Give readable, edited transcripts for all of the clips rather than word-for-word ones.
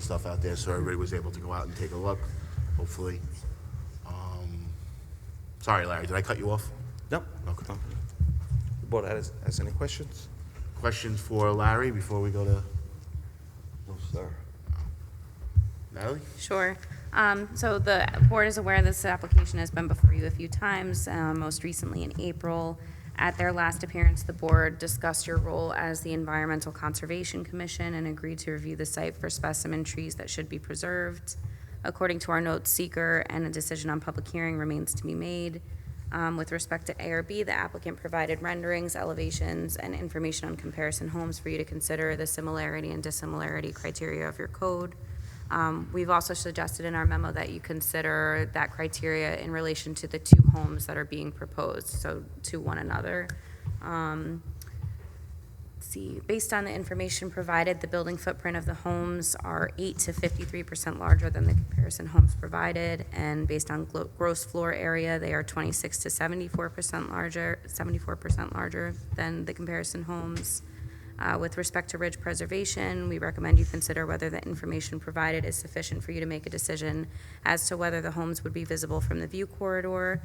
stuff out there, so everybody was able to go out and take a look, hopefully. Sorry, Larry, did I cut you off? No. Okay. No. The board has any questions? Questions for Larry before we go to No, sir. Natalie? Sure. So the board is aware this application has been before you a few times, most recently in April. At their last appearance, the board discussed your role as the Environmental Conservation Commission and agreed to review the site for specimen trees that should be preserved. According to our notes, seeker and a decision on public hearing remains to be made. With respect to A or B, the applicant provided renderings, elevations, and information on comparison homes for you to consider the similarity and dissimilarity criteria of your code. We've also suggested in our memo that you consider that criteria in relation to the two homes that are being proposed, so to one another. Let's see, based on the information provided, the building footprint of the homes are 8 to 53% larger than the comparison homes provided, and based on gross floor area, they are 26 to 74% larger than the comparison homes. With respect to ridge preservation, we recommend you consider whether the information provided is sufficient for you to make a decision as to whether the homes would be visible from the view corridor.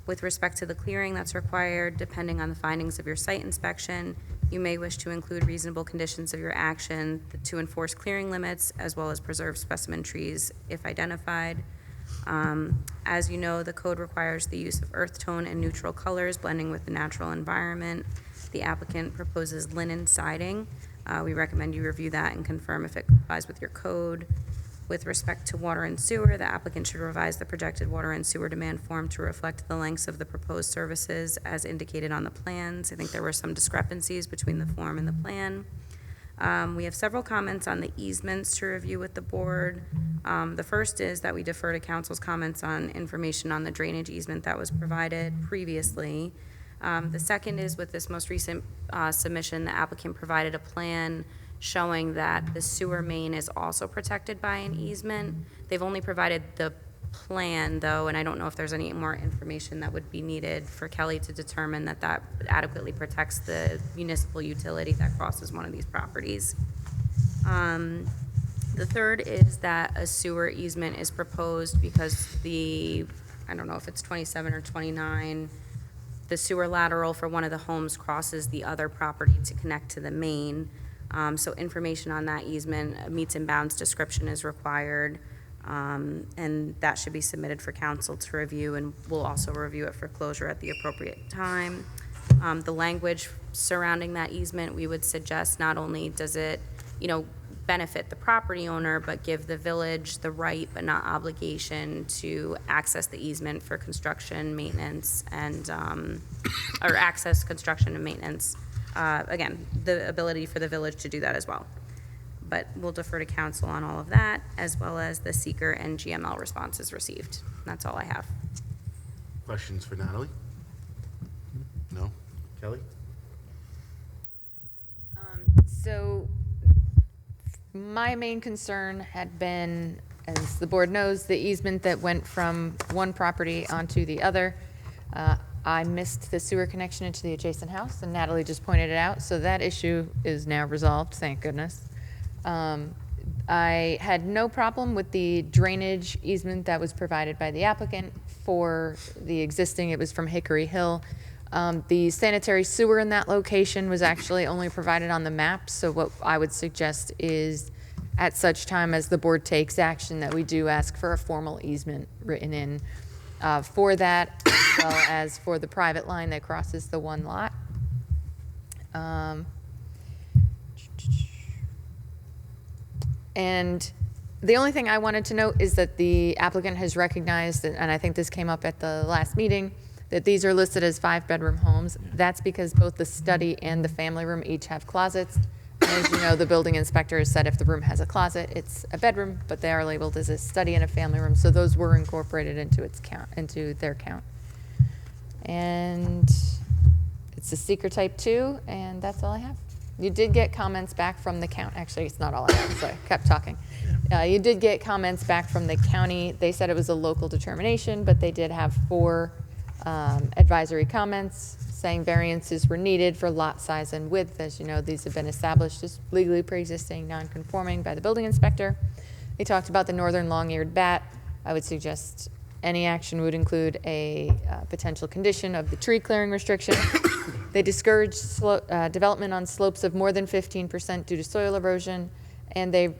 With respect to the clearing that's required, depending on the findings of your site inspection, you may wish to include reasonable conditions of your action to enforce clearing limits as well as preserve specimen trees if identified. As you know, the code requires the use of earth tone and neutral colors blending with the natural environment. The applicant proposes linen siding. We recommend you review that and confirm if it complies with your code. With respect to water and sewer, the applicant should revise the projected water and sewer demand form to reflect the lengths of the proposed services as indicated on the plans. I think there were some discrepancies between the form and the plan. We have several comments on the easements to review with the board. The first is that we defer to council's comments on information on the drainage easement that was provided previously. The second is with this most recent submission, the applicant provided a plan showing that the sewer main is also protected by an easement. They've only provided the plan, though, and I don't know if there's any more information that would be needed for Kelly to determine that that adequately protects the municipal utility that crosses one of these properties. The third is that a sewer easement is proposed because I don't know if it's 27 or 29, the sewer lateral for one of the homes crosses the other property to connect to the main. So information on that easement, meets and bounds description is required, and that should be submitted for council to review, and we'll also review it for closure at the appropriate time. The language surrounding that easement, we would suggest not only does it, benefit the property owner, but give the village the right but not obligation to access the easement for construction, maintenance, and, or access, construction, and maintenance. Again, the ability for the village to do that as well. But we'll defer to council on all of that, as well as the seeker and GML responses received. That's all I have. Questions for Natalie? No? Kelly? So my main concern had been, as the board knows, the easement that went from one property onto the other. I missed the sewer connection into the adjacent house, and Natalie just pointed it out, so that issue is now resolved, thank goodness. I had no problem with the drainage easement that was provided by the applicant for the existing, it was from Hickory Hill. The sanitary sewer in that location was actually only provided on the map, so what I would suggest is at such time as the board takes action that we do ask for a formal easement written in for that, as well as for the private line that crosses the one lot. And the only thing I wanted to note is that the applicant has recognized, and I think this came up at the last meeting, that these are listed as 5-bedroom homes. That's because both the study and the family room each have closets. And as you know, the building inspector has said if the room has a closet, it's a bedroom, but they are labeled as a study and a family room. So those were incorporated into its count, into their count. And it's a seeker type 2, and that's all I have. You did get comments back from the county. Actually, it's not all I have, so I kept talking. You did get comments back from the county. They said it was a local determination, but they did have 4 advisory comments saying variances were needed for lot size and width. As you know, these have been established as legally pre-existing non-conforming by the building inspector. They talked about the northern long-eared bat. I would suggest any action would include a potential condition of the tree clearing restriction. They discourage development on slopes of more than 15% due to soil erosion, and they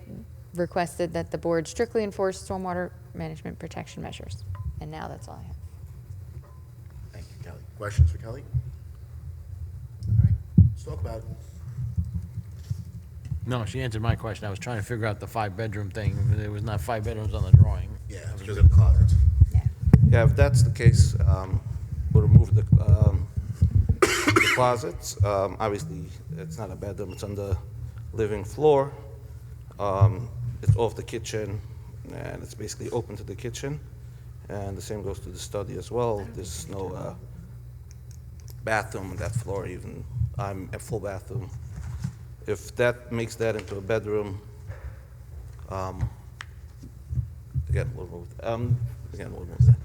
requested that the board strictly enforce stormwater management protection measures. And now that's all I have. Thank you, Kelly. Questions for Kelly? All right, let's talk about it. No, she answered my question. I was trying to figure out the 5-bedroom thing. There was not 5 bedrooms on the drawing. Yeah, because of the closets. Yeah. Yeah, if that's the case, we'll remove the closets. Obviously, it's not a bedroom, it's on the living floor. It's off the kitchen, and it's basically open to the kitchen. And the same goes to the study as well. There's no bathroom on that floor, even a full bathroom. If that makes that into a bedroom, again, we'll move that.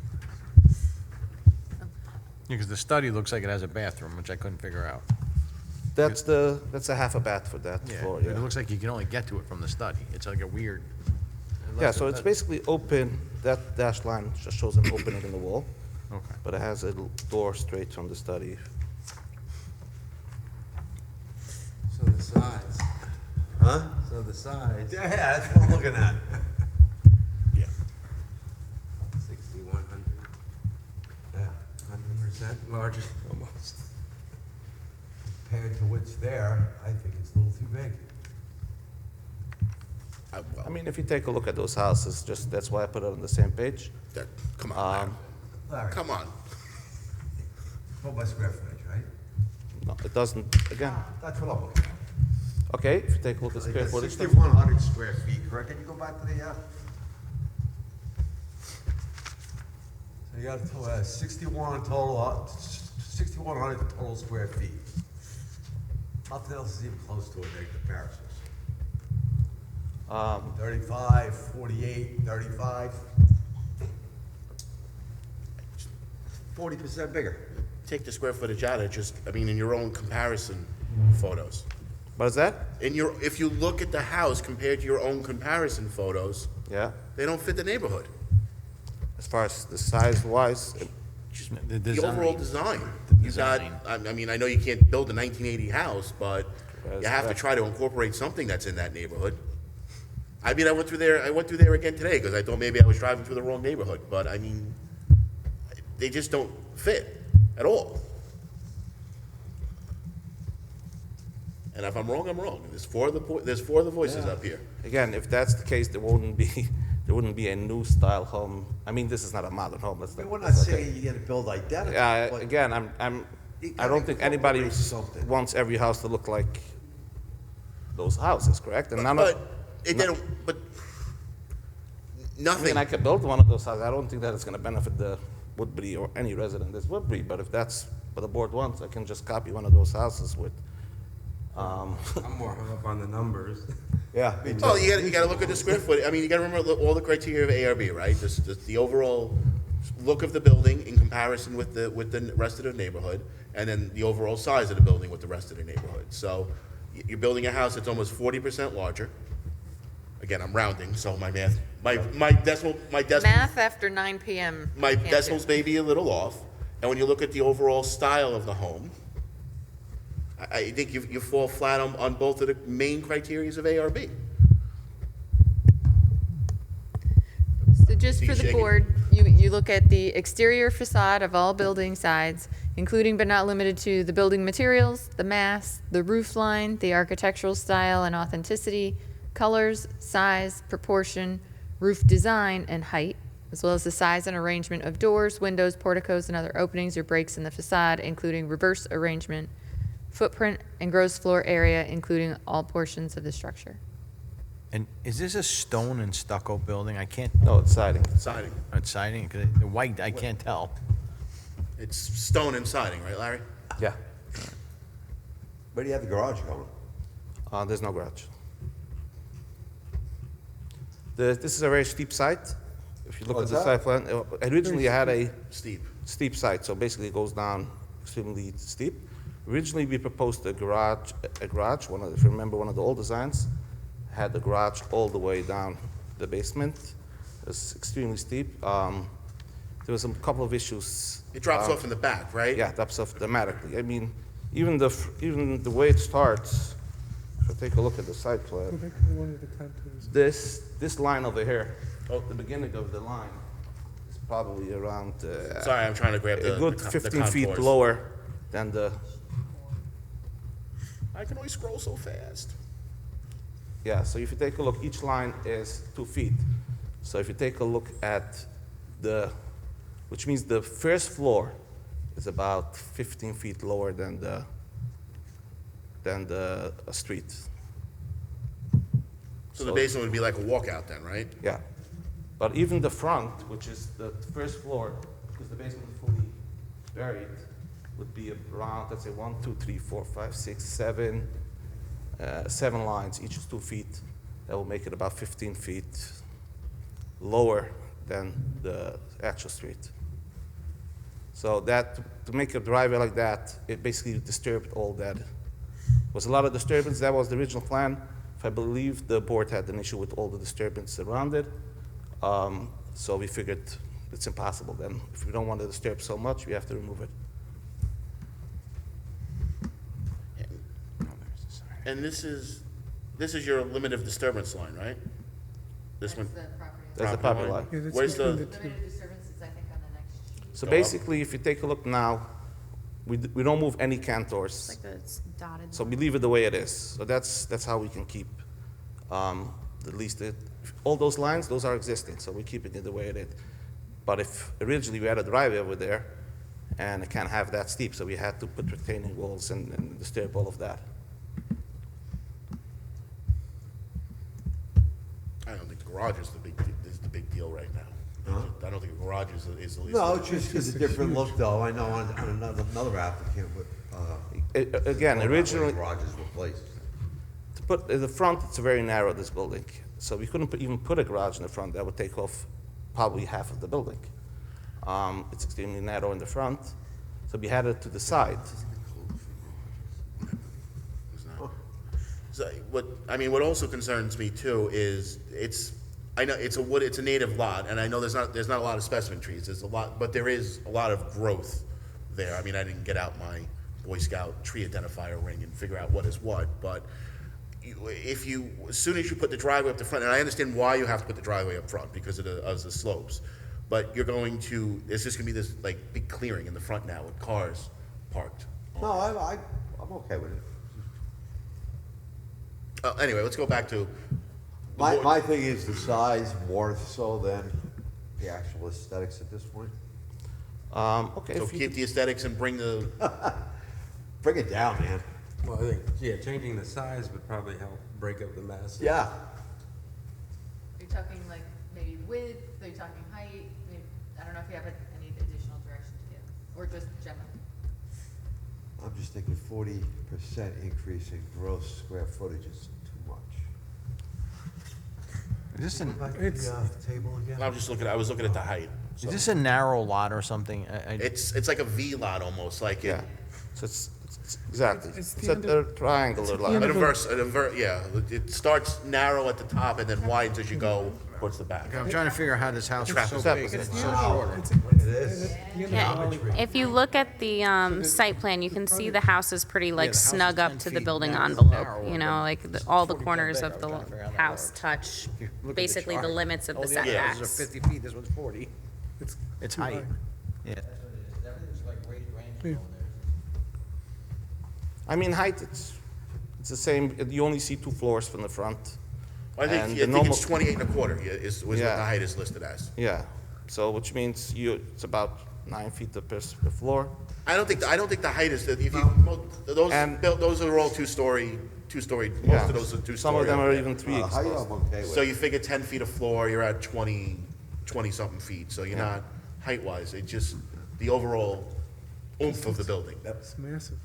Because the study looks like it has a bathroom, which I couldn't figure out. That's a half a bath for that floor, But yeah. it looks like you can only get to it from the study. It's like a weird. Yeah, so it's basically open, that dashed line just shows an opening in the wall, Okay. but it has a door straight from the study. So the size. Huh? So the size. Yeah, that's what I'm looking at. Yeah. 6,100. Yeah, 100% larger almost. Compared to what's there, I think it's a little too big. I mean, if you take a look at those houses, that's why I put it on the same page. Come on, Larry, come on. what by square footage, right? No, it doesn't, again, That's what I'm looking at. okay, if you take a look at square footage. 6,100 square feet, correct? Can you go back to the, So you got 6,100 total square feet. Nothing else is even close to it in comparisons. 35, 48, 35. 40% bigger. Take the square footage out of in your own comparison photos. What is that? If you look at the house compared to your own comparison photos, Yeah, they don't fit the neighborhood. as far as the size-wise, The overall design. You got, design. I know you can't build a 1980 house, but That is you have to correct. try to incorporate something that's in that neighborhood. I went through there again today because I thought maybe I was driving through the wrong neighborhood, but they just don't fit at all. And if I'm wrong, I'm wrong. There's four of the voices up here. again, if that's the case, there wouldn't be a new style home. I mean, this is not a modern home, I mean, we're not that's okay. saying you gotta build identical. but Again, you I don't gotta think anybody incorporate something. wants every house to look like those houses, correct? And none of, But I nothing. mean, I could build one of those houses. I don't think that it's gonna benefit the Woodbury or any resident that's Woodbury, but if that's what the board wants, I can just copy one of those houses with, I'm more hung up on the numbers. yeah. Well, you gotta look at the square foot. You gotta remember all the criteria of ARB, right? The overall look of the building in comparison with the rest of the neighborhood, and then the overall size of the building with the rest of the neighborhood. So you're building a house that's almost 40% larger. Again, I'm rounding, so my decimal, Math after 9 p.m. my can't do. decimals may be a little off. And when you look at the overall style of the home, I think you fall flat on both of the main criterias of ARB. So just See for you the shaking. board, you look at the exterior facade of all building sides, including but not limited to the building materials, the mass, the roof line, the architectural style and authenticity, colors, size, proportion, roof design, and height, as well as the size and arrangement of doors, windows, porticos, and other openings or breaks in the facade, including reverse arrangement, footprint, and gross floor area, including all portions of the structure. And is this a stone and stucco building? I can't, No, it's siding. Siding. it's siding, 'cause the white, I can't tell. It's stone and siding, right, Larry? Yeah, Where do you have the garage going? there's no garage. This is a very steep site. If you look at What's the that? site plan, originally it had a Steep. steep site, so basically it goes down extremely steep. Originally, we proposed a garage, if you remember one of the old designs, had the garage all the way down the basement. It's extremely steep. There was a couple of issues. It drops off in the back, right? Yeah, it drops off dramatically. I mean, even the way it starts, if I take a look at the side plan, this line over here, the beginning of the line, is probably around Sorry, I'm trying to grab the a good the 15 feet contours. lower than the, I can only scroll so fast. yeah, so if you take a look, each line is 2 feet. So if you take a look at which means the first floor is about 15 feet lower than the street. So the basement would be like a walkout then, right? Yeah. But even the front, which is the first floor, because the basement is fully buried, would be around, let's say, 1, 2, 3, 4, 5, 6, 7, 7 lines, each is 2 feet. That will make it about 15 feet lower than the actual street. So that, to make a driveway like that, it basically disturbed all that. Was a lot of disturbance, that was the original plan. I believe the board had an issue with all the disturbance around it. So we figured it's impossible then. If we don't want to disturb so much, we have to remove it. And this is your limit of disturbance line, right? This one? That's the property line. Yeah, that's Where's between the- two. Limited disturbances, I think, on the next sheet. So Go up. basically, if you take a look now, we don't move any It's cantors. like a dotted. So we leave it the way it is. So that's how we can keep at least all those lines, those are existing, so we're keeping it the way it is. But if originally we had a driveway over there, and it can't have that steep, so we had to put retaining walls and disturb all of that. I don't think the garage is the big deal right now. I don't think a garage is. No, it's a different look, though. I know on another applicant, Again, originally, Garage is replaced. to put in the front, it's very narrow, this building. So we couldn't even put a garage in the front. That would take off probably half of the building. It's extremely narrow in the front, so we had it to the side. So what also concerns me too is I know it's a native lot, and I know there's not a lot of specimen trees. There's a lot, but there is a lot of growth there. I mean, I didn't get out my Boy Scout tree identifier ring and figure out what is what, but as soon as you put the driveway up the front, and I understand why you have to put the driveway up front because of the slopes, but there's just gonna be this like big clearing in the front now with cars parked. No, I'm okay with it. Anyway, let's go back to. My thing is the size more so than the actual aesthetics at this point. Okay, So if you keep the aesthetics and bring the, Bring it down, man. Well, I think, yeah, changing the size would probably help break up the mass. Yeah. Are you talking like maybe width, are you talking height? I don't know if you have any additional direction to give, or just general. I'm just thinking 40% increase in gross square footage is too much. Is this Back to It's- the table again? I was looking at the height. is this a narrow lot or something? It's like a V lot almost, like Yeah, so it's exactly, It's it's the a end of- triangular the line. end an of inverse, yeah. It starts narrow at the top and then widens as you go towards the back. I'm trying to figure out how this house is so Traffic. big and it's so Wow. short. Look at this. Yeah, if you look at the site plan, you can see the house is pretty Yeah, like the house is snug 10 up to the feet building narrow, envelope, narrower you know, than- like it's all the 40 feet corners big. I of was the trying to figure out how that house works. touch If you look at the basically the chart. limits of the Oh, yeah, This setbacks. is 50 feet, this one's 40. It's It's too height. high. Yeah. Everything's like raised range Yeah. I mean, height, it's the same, you only see 2 floors from the front. I think, And I the think normal- it's 28 and a quarter was what the Yeah. height is listed as. Yeah, so which means it's about 9 feet per floor. I don't think the height is, And- those are all two-story, Yeah. most of those are two-story. Some of them are over there. even 3 Height exposed. I'm okay with. So you figure 10 feet of floor, you're at 20-something feet, so you're not height-wise, it just, the overall oomph of the building. It's massive.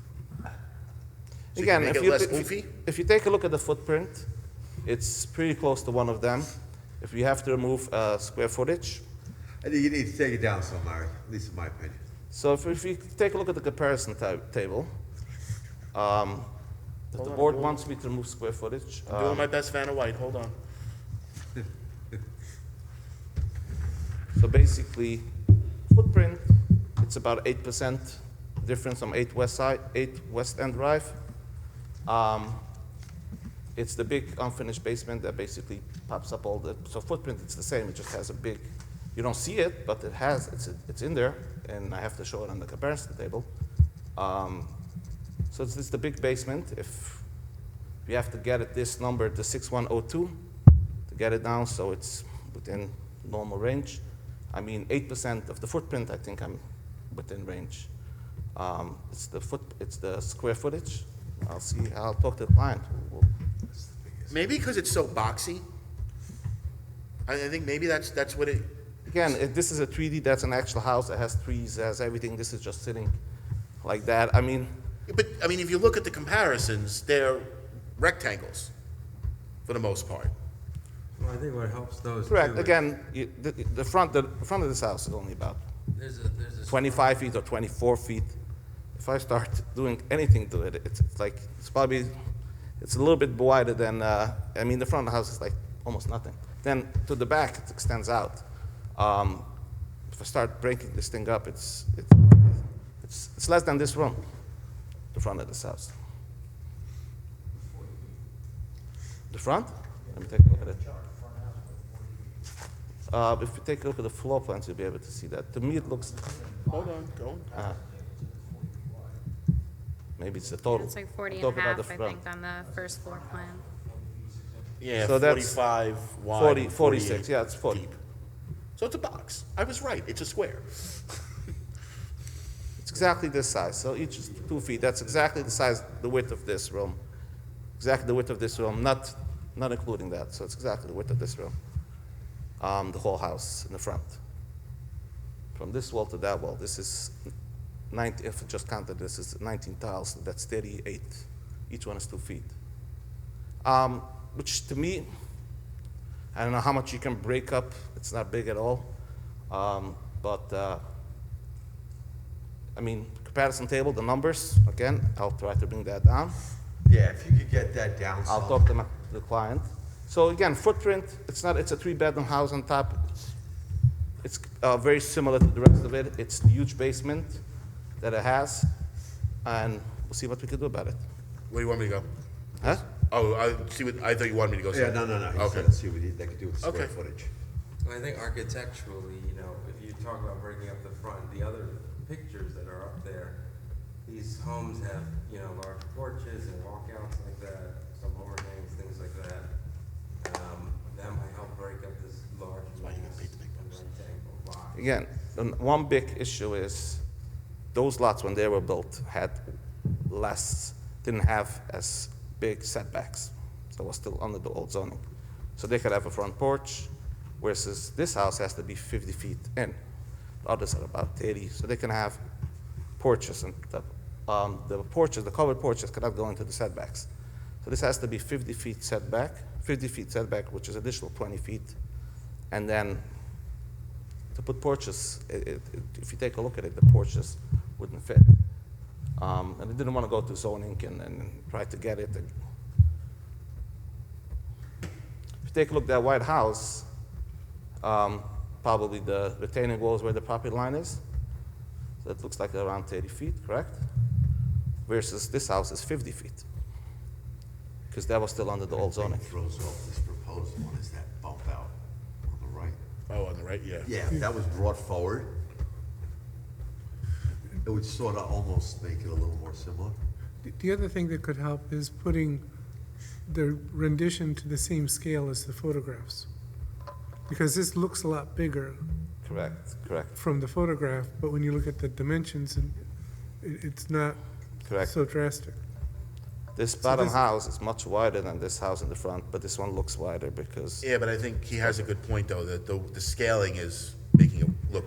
So you Again, can make if it you, less if oofy? if you take a look at the footprint, it's pretty close to one of them. If we have to remove square footage, I think you need to take it down some, Larry, at least in my opinion. so if you take a look at the comparison table, if the board wants me to remove square footage, I'm doing my best Vanna White, hold on. So basically, footprint, it's about 8% difference from 8 West End Drive. It's the big unfinished basement that basically pops up all the, so footprint, it's the same, it just has a big, you don't see it, but it has, it's in there, and I have to show it on the comparison table. So it's the big basement. If you have to get it this number, the 6102, to get it down so it's within normal range. I mean, 8% of the footprint, I think I'm within range. It's the square footage. I'll talk to the client. Maybe because it's so boxy. I think maybe that's what it. Again, if this is a 3D, that's an actual house. It has trees, it has everything. This is just sitting like that. I mean, But I mean, if you look at the comparisons, they're rectangles for the most part. Well, I think what helps those correct. too is- Again, the front of this house is only about There's a 25 feet or 24 feet. If I start doing anything to it, it's like, it's a little bit wider than, I mean, the front of the house is like almost nothing. Then to the back, it extends out. If I start breaking this thing up, it's less than this room, the front of this house. The front? Let me take a look at it. If you take a look at the floor plans, you'll be able to see that. To me, it looks, Hold on, go on. maybe it's the total. It's like 40 I'm and a talking about half, the I front. think, on the first floor plan. Yeah, So that's 45 wide, 40, and 46, 48 yeah, it's 40. deep. So it's a box. I was right. It's a square. It's exactly this size, so each is 2 feet. That's exactly the size, the width of this room. Exactly the width of this room, not including that. So it's exactly the width of this room. The whole house in the front. From this wall to that wall, this is 19, if I just counted, this is 19 tiles, so that's 38. Each one is 2 feet. Which to me, I don't know how much you can break up. It's not big at all. I mean, comparison table, the numbers, again, I'll try to bring that down. Yeah, if you could get that down I'll some. talk to the client. So again, footprint, it's a 3-bedroom house on top. It's very similar to the rest of it. It's the huge basement that it has, and we'll see what we can do about it. Where do you want me to go? Huh? Oh, I thought you wanted me to go. Yeah, somewhere. no. He Okay. said, see what they could do with Okay. square footage. Well, I think architecturally, if you talk about breaking up the front, the other pictures that are up there, these homes have, large porches and walkouts like that, some overhangs, things like that. That might help break up this large why you gotta paint the big rectangle block. Again, one big issue is those lots, when they were built, didn't have as big setbacks. So it was still under the old zoning. So they could have a front porch, versus this house has to be 50 feet in. The others are about 80, so they can have porches, and the covered porches cannot go into the setbacks. So this has to be 50 feet setback, which is additional 20 feet. And then to put porches, if you take a look at it, the porches wouldn't fit. And they didn't want to go to zoning and try to get it. If you take a look at that white house, probably the retaining wall is where the property line is. So it looks like around 30 feet, correct? Versus this house is 50 feet. Because that was still under the old zoning. Throws off this proposed one is that bump out on the right. Oh, on the right, yeah. Yeah, if that was brought forward, it would sort of almost make it a little more similar. The other thing that could help is putting the rendition to the same scale as the photographs. Because this looks a lot bigger Correct. from the photograph, but when you look at the dimensions, it's not Correct. so drastic. This bottom house is much wider than this house in the front, but this one looks wider because, Yeah, but I think he has a good point, though, that the scaling is making it look.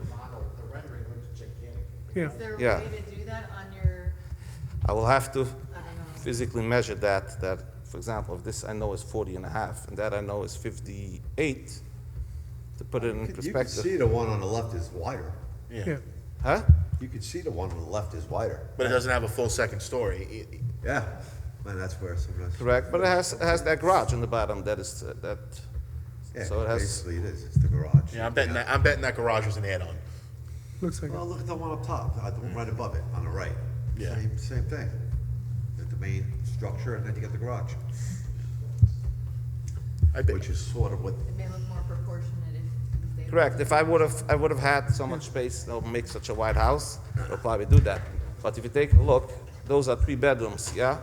Yeah, Is there a Yeah. way to do that on your, I will have to I don't know. physically measure that, for example, if this I know is 40 and a half, and that I know is 58, to put it in You can see perspective. the one on the left is wider. yeah. Huh? You can see the one on the left is wider. But it doesn't have a full second story. Yeah, and that's where sometimes. Correct, but it has that garage in the bottom that Yeah, So it has, basically it is, it's the garage. Yeah, I'm betting that garage was an add-on. Looks like it. Well, look at the one up top, the one right above it, on the right. Yeah. Same thing. Got the main structure, and then you get the garage, I bet, which is sort of what, It may look more proportionate if they. correct. If I would have had so much space to make such a wide house, I'll probably do that. But if you take a look, those are 3 bedrooms, yeah?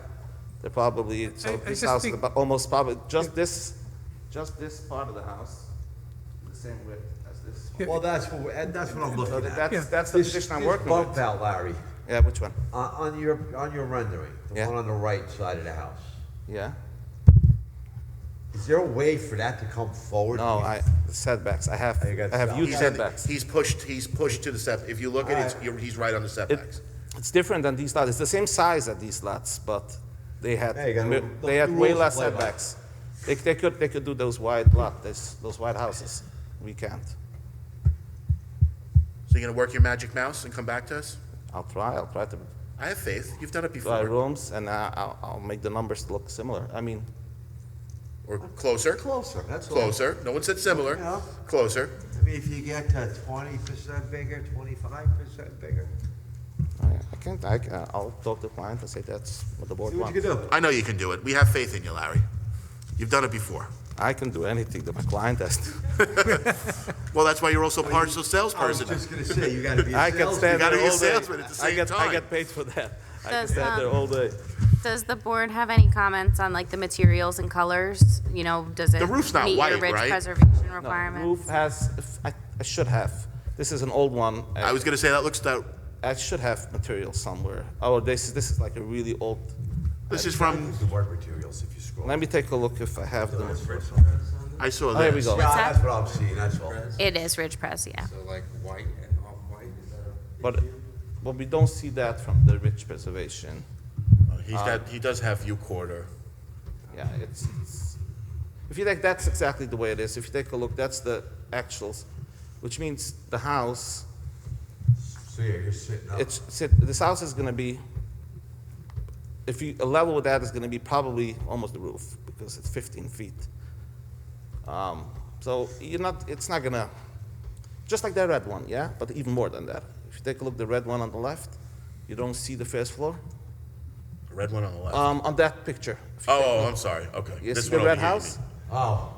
They're probably, so I this just house is think- about, almost probably, just this part of the house, the same width as this. Yeah. well, that's what I'm So looking at. Yeah. that's the position I'm working This bump with. out, Larry, Yeah, which one? on your rendering, the Yeah. one on the right side of the house. Yeah? Is there a way for that to come forward? No, the setbacks, I have You got huge he's in- setbacks. he's pushed to the set, if you look at it, he's right on the setbacks. It's different than these lots. It's the same size as these lots, but they had Hey, you gotta mi- look- they had the way rules less to play by. setbacks. They could do those wide those wide houses. We can't. So you're gonna work your magic mouse and come back to us? I'll try to I have faith, you've done it buy before. rooms, and I'll make the numbers look similar. I mean, Or closer, Closer, that's all. closer, no one said similar, Yeah. closer. I mean, if you get to 20% bigger, 25% bigger, I'll talk to the client and say that's what the board see what wants. you can do. I know you can do it, we have faith in you, Larry. You've done it before. I can do anything that my client has to. Well, that's why you're also partial I was salesperson. just gonna say, you gotta be a I can salesman. stand gotta there be a all day. salesman at the same I time. get paid for that. I can Does, stand there all day. Does the board have any comments on like the materials and colors? You know, does it The roof's not meet white, your ridge right? preservation No, requirements? roof has, I should have. This is an old one. I was gonna say, that looks, I should have material somewhere. Oh, this is like a really old. this is from, The work materials, if you scroll. Let me take a look if I have them. I saw Oh, here we this. go. Yeah, that? that's what I'm seeing, that's all. It is ridge press, yeah. So like white and off-white, is that a But, issue? but we don't see that from the ridge preservation. He does have view quarter. Yeah, it's, if you take, that's exactly the way it is. If you take a look, that's the actuals, which means the house, So yeah, you're sitting up. this house is gonna be, if you, a level with that is gonna be probably almost the roof, because it's 15 feet. So it's not gonna, just like that red one, yeah, but even more than that. If you take a look, the red one on the left, you don't see the first floor. The red one on the left. On that picture. If you take a Oh, look, I'm sorry, okay. You This see one the over red here, you house? mean. Oh,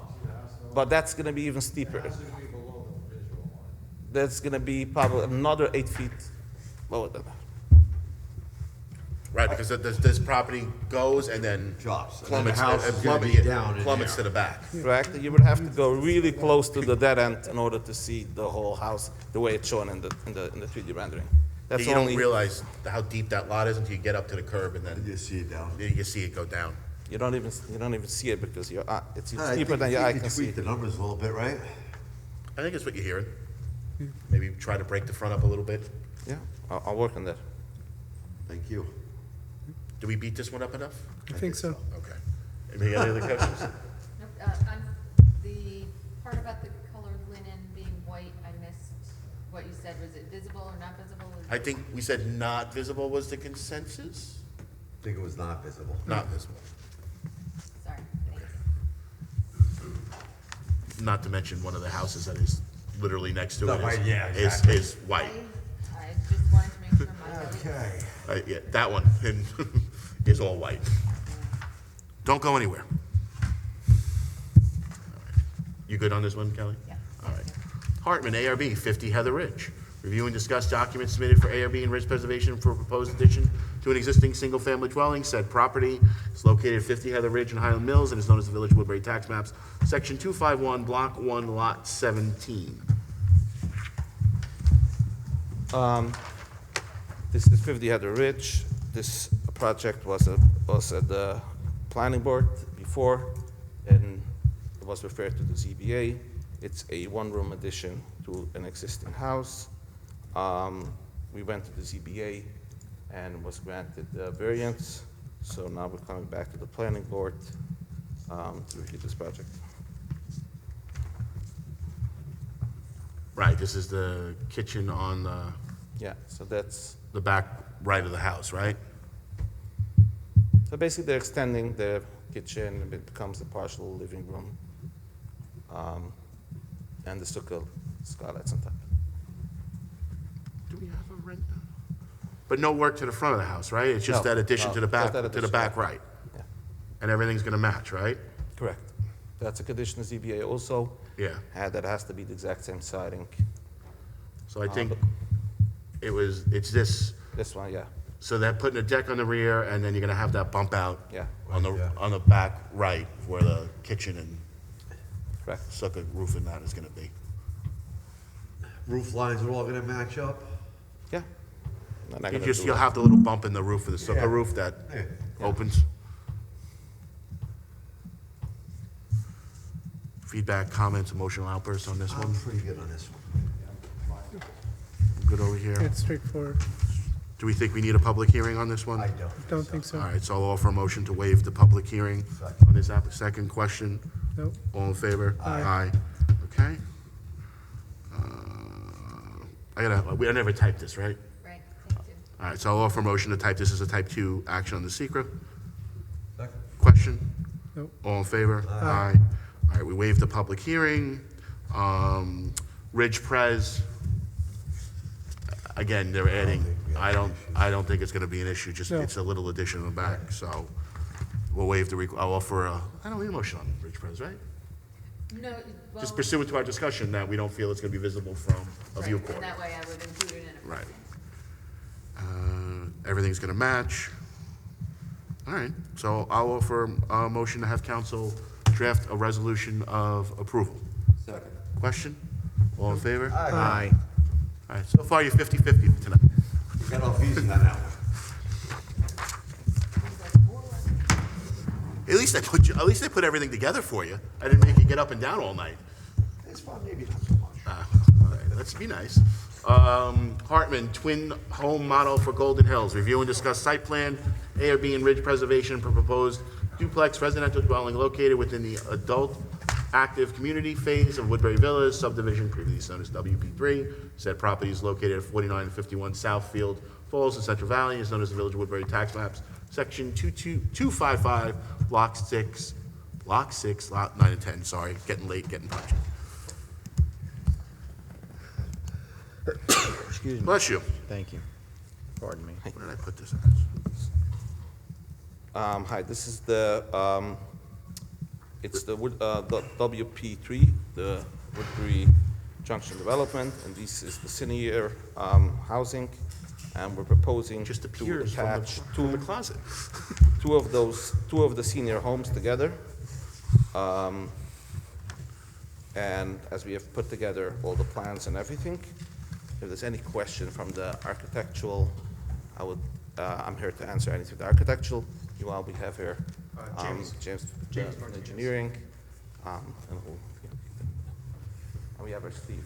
But that's gonna be even steeper. That's gonna be probably another 8 feet lower than that. Right, because this property goes and then drops. And then the plummets, house and is gonna be plummets, down in plummets to there. the back. Correct? You would have to go really close to the dead end in order to see the whole house the way it's shown in the 3D rendering. That's You don't only, realize how deep that lot is until you get up to the curb and then You see it down. you see it go down. you don't even see it because it's I deeper think than your you eye could can see. tweak the numbers a little bit, right? I think it's what you're hearing. Maybe try to break the front up a little bit. Yeah, I'll work on that. Thank you. Do we beat this one up enough? I think so. Okay. Any other questions? On the part about the colored linen being white, I missed what you said. Was it visible or not visible? I think we said not visible was the consensus? I think it was not visible. Not visible. Sorry. Not to mention one of the houses that is literally next to No, it white, yeah, is exactly. white. I just wanted to make sure my notes. Okay. Yeah, that one is all white. Don't go anywhere. You good on this one, Kelly? Yeah. All right. Hartman, ARB, 50 Heather Ridge. Review and discuss documents submitted for ARB and ridge preservation for a proposed addition to an existing single-family dwelling. Said property is located at 50 Heather Ridge in Highland Mills and is known as the Village of Woodbury Tax Maps, Section 251, Block 1, Lot 17. This is 50 Heather Ridge. This project was at the planning board before, and it was referred to the ZBA. It's a one-room addition to an existing house. We went to the ZBA and was granted the variance, so now we're coming back to the planning board to review this project. Right, this is the kitchen on Yeah, so that's, the back right of the house, right? so basically they're extending the kitchen, and it becomes a partial living room. and the stucco skylights on top. Do we have a rent? But no work to the front of the house, right? It's just No, that addition no, to the back, just that to the addition. back right? Yeah. And everything's gonna match, right? Correct. That's a condition of ZBA also. Yeah. That has to be the exact same siding. So I think but- it's this, This one, yeah, so they're putting a deck on the rear, and then you're gonna have that bump out yeah, on Yeah. the back right, where the kitchen and correct. sucker roof and that is gonna be. Roof lines are all gonna match up? Yeah. And I'm You gonna just, do you'll it. have the little bump in the roof of the sucker Yeah. roof that Yeah. opens. Feedback, comments, emotional outbursts on this I'm one? pretty good on this one. Good over here. It's straightforward. Do we think we need a public hearing on this one? I don't. Don't think so. All right, so I'll offer a motion to waive the public hearing Second. on this second question. Nope. All in favor? Aye. Okay. I never typed this, right? Right, thank you. All right, so I'll offer a motion to type this as a type 2 action on the secret. Second. Question? Nope. All in favor? Aye. All right, we waived the public hearing. Ridge Pres, again, they're adding, I don't think it's gonna be an issue, just, No. it's a little addition in the back, so we'll waive the, I'll offer I don't need a motion on Ridge Pres, right? No, Just pursuant to our discussion that we don't feel it's gonna be visible from a viewport. way I would include it in Right. Everything's gonna match. All right, so I'll offer a motion to have council draft a resolution of approval. Second. Question? All in favor? Aye. All right, so far you're 50-50 tonight. Got off easy on that one. At least they put everything together for you. I didn't make you get up and down all night. It's fun, maybe not so much. All right, let's be nice. Hartman, twin home model for Golden Hills. Review and discuss site plan, A or B and ridge preservation for proposed duplex residential dwelling located within the adult active community phase of Woodbury Villas subdivision, previously known as WP3. Said property is located at 49 and 51 Southfield Falls in Central Valley, is known as the Village of Woodbury Tax Maps, Section 255, Block 6, Lot 9 and 10, sorry, getting late, getting punchy. Excuse me. Bless you. Thank you. Pardon me. Where did I put this? Hi, this is the, it's the WP3, the Woodbury Junction Development, and this is the senior housing, and we're proposing Just to appears attach from the closet. two of the senior homes together. And as we have put together all the plans and everything, if there's any question from the architectural, I'm here to answer anything. The architectural, we have here, James from engineering, and we have our Steve.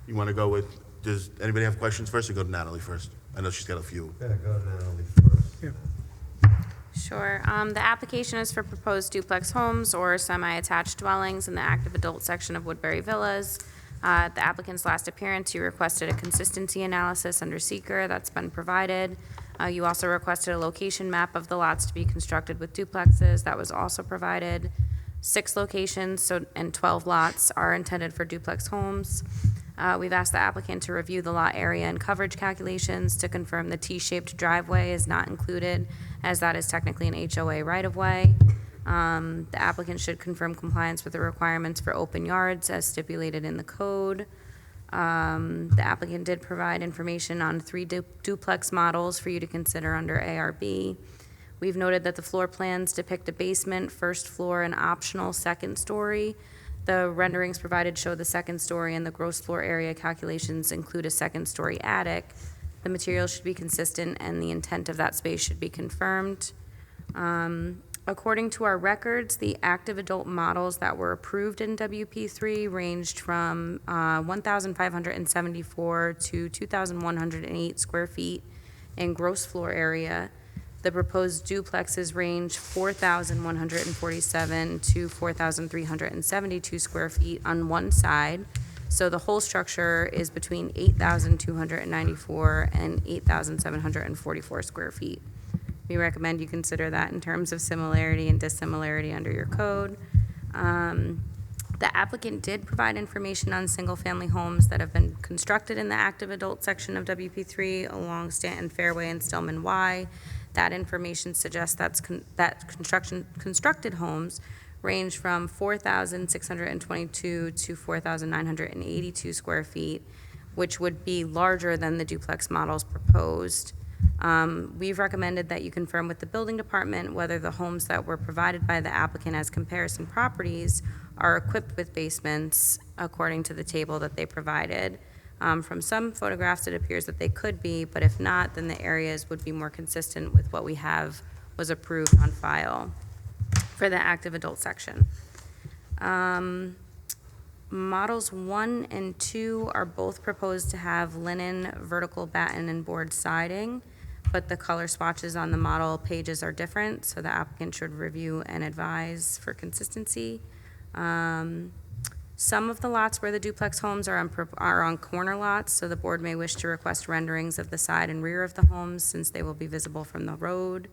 You want to go with, does anybody have questions first, or go to Natalie first? I know she's got a few. Better go to Natalie first. Yeah. Sure. The application is for proposed duplex homes or semi-attached dwellings in the active adult section of Woodbury Villas. At the applicant's last appearance, you requested a consistency analysis under seeker. That's been provided. You also requested a location map of the lots to be constructed with duplexes. That was also provided. 6 locations and 12 lots are intended for duplex homes. We've asked the applicant to review the lot area and coverage calculations to confirm the T-shaped driveway is not included, as that is technically an HOA right-of-way. The applicant should confirm compliance with the requirements for open yards as stipulated in the code. The applicant did provide information on 3 duplex models for you to consider under ARB. We've noted that the floor plans depict a basement, first floor, and optional second story. The renderings provided show the second story, and the gross floor area calculations include a second story attic. The material should be consistent, and the intent of that space should be confirmed. According to our records, the active adult models that were approved in WP3 ranged from 1,574 to 2,108 square feet in gross floor area. The proposed duplexes range 4,147 to 4,372 square feet on one side. So the whole structure is between 8,294 and 8,744 square feet. We recommend you consider that in terms of similarity and dissimilarity under your code. The applicant did provide information on single-family homes that have been constructed in the active adult section of WP3 along Stanton Fairway and Stillman Y. That information suggests that constructed homes range from 4,622 to 4,982 square feet, which would be larger than the duplex models proposed. We've recommended that you confirm with the building department whether the homes that were provided by the applicant as comparison properties are equipped with basements according to the table that they provided. From some photographs, it appears that they could be, but if not, then the areas would be more consistent with what we have was approved on file for the active adult section. Models 1 and 2 are both proposed to have linen, vertical batten, and board siding, but the color swatches on the model pages are different, so the applicant should review and advise for consistency. Some of the lots where the duplex homes are on corner lots, so the board may wish to request renderings of the side and rear of the homes since they will be visible from the road.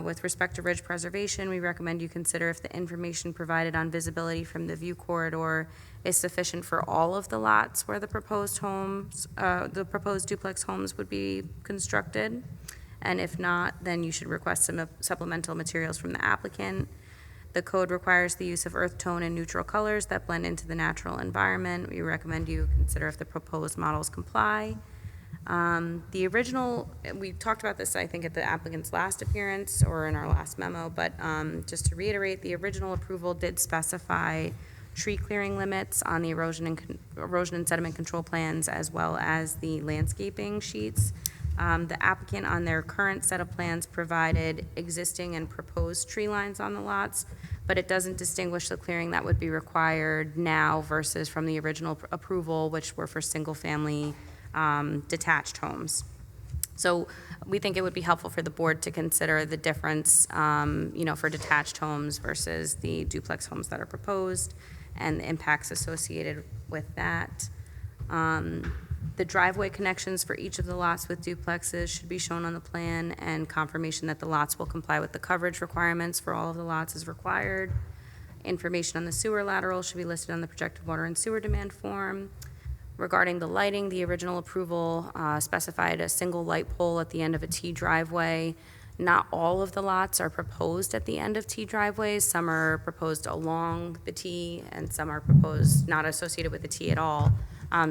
With respect to ridge preservation, we recommend you consider if the information provided on visibility from the view corridor is sufficient for all of the lots where the proposed homes, the proposed duplex homes would be constructed. And if not, then you should request some supplemental materials from the applicant. The code requires the use of earth tone and neutral colors that blend into the natural environment. We recommend you consider if the proposed models comply. The original, we talked about this, I think, at the applicant's last appearance or in our last memo, but just to reiterate, the original approval did specify tree clearing limits on the erosion and sediment control plans as well as the landscaping sheets. The applicant on their current set of plans provided existing and proposed tree lines on the lots, but it doesn't distinguish the clearing that would be required now versus from the original approval, which were for single-family detached homes. So we think it would be helpful for the board to consider the difference, for detached homes versus the duplex homes that are proposed and the impacts associated with that. The driveway connections for each of the lots with duplexes should be shown on the plan, and confirmation that the lots will comply with the coverage requirements for all of the lots is required. Information on the sewer lateral should be listed on the projected water and sewer demand form. Regarding the lighting, the original approval specified a single light pole at the end of a T driveway. Not all of the lots are proposed at the end of T driveways. Some are proposed along the T, and some are proposed not associated with the T at all.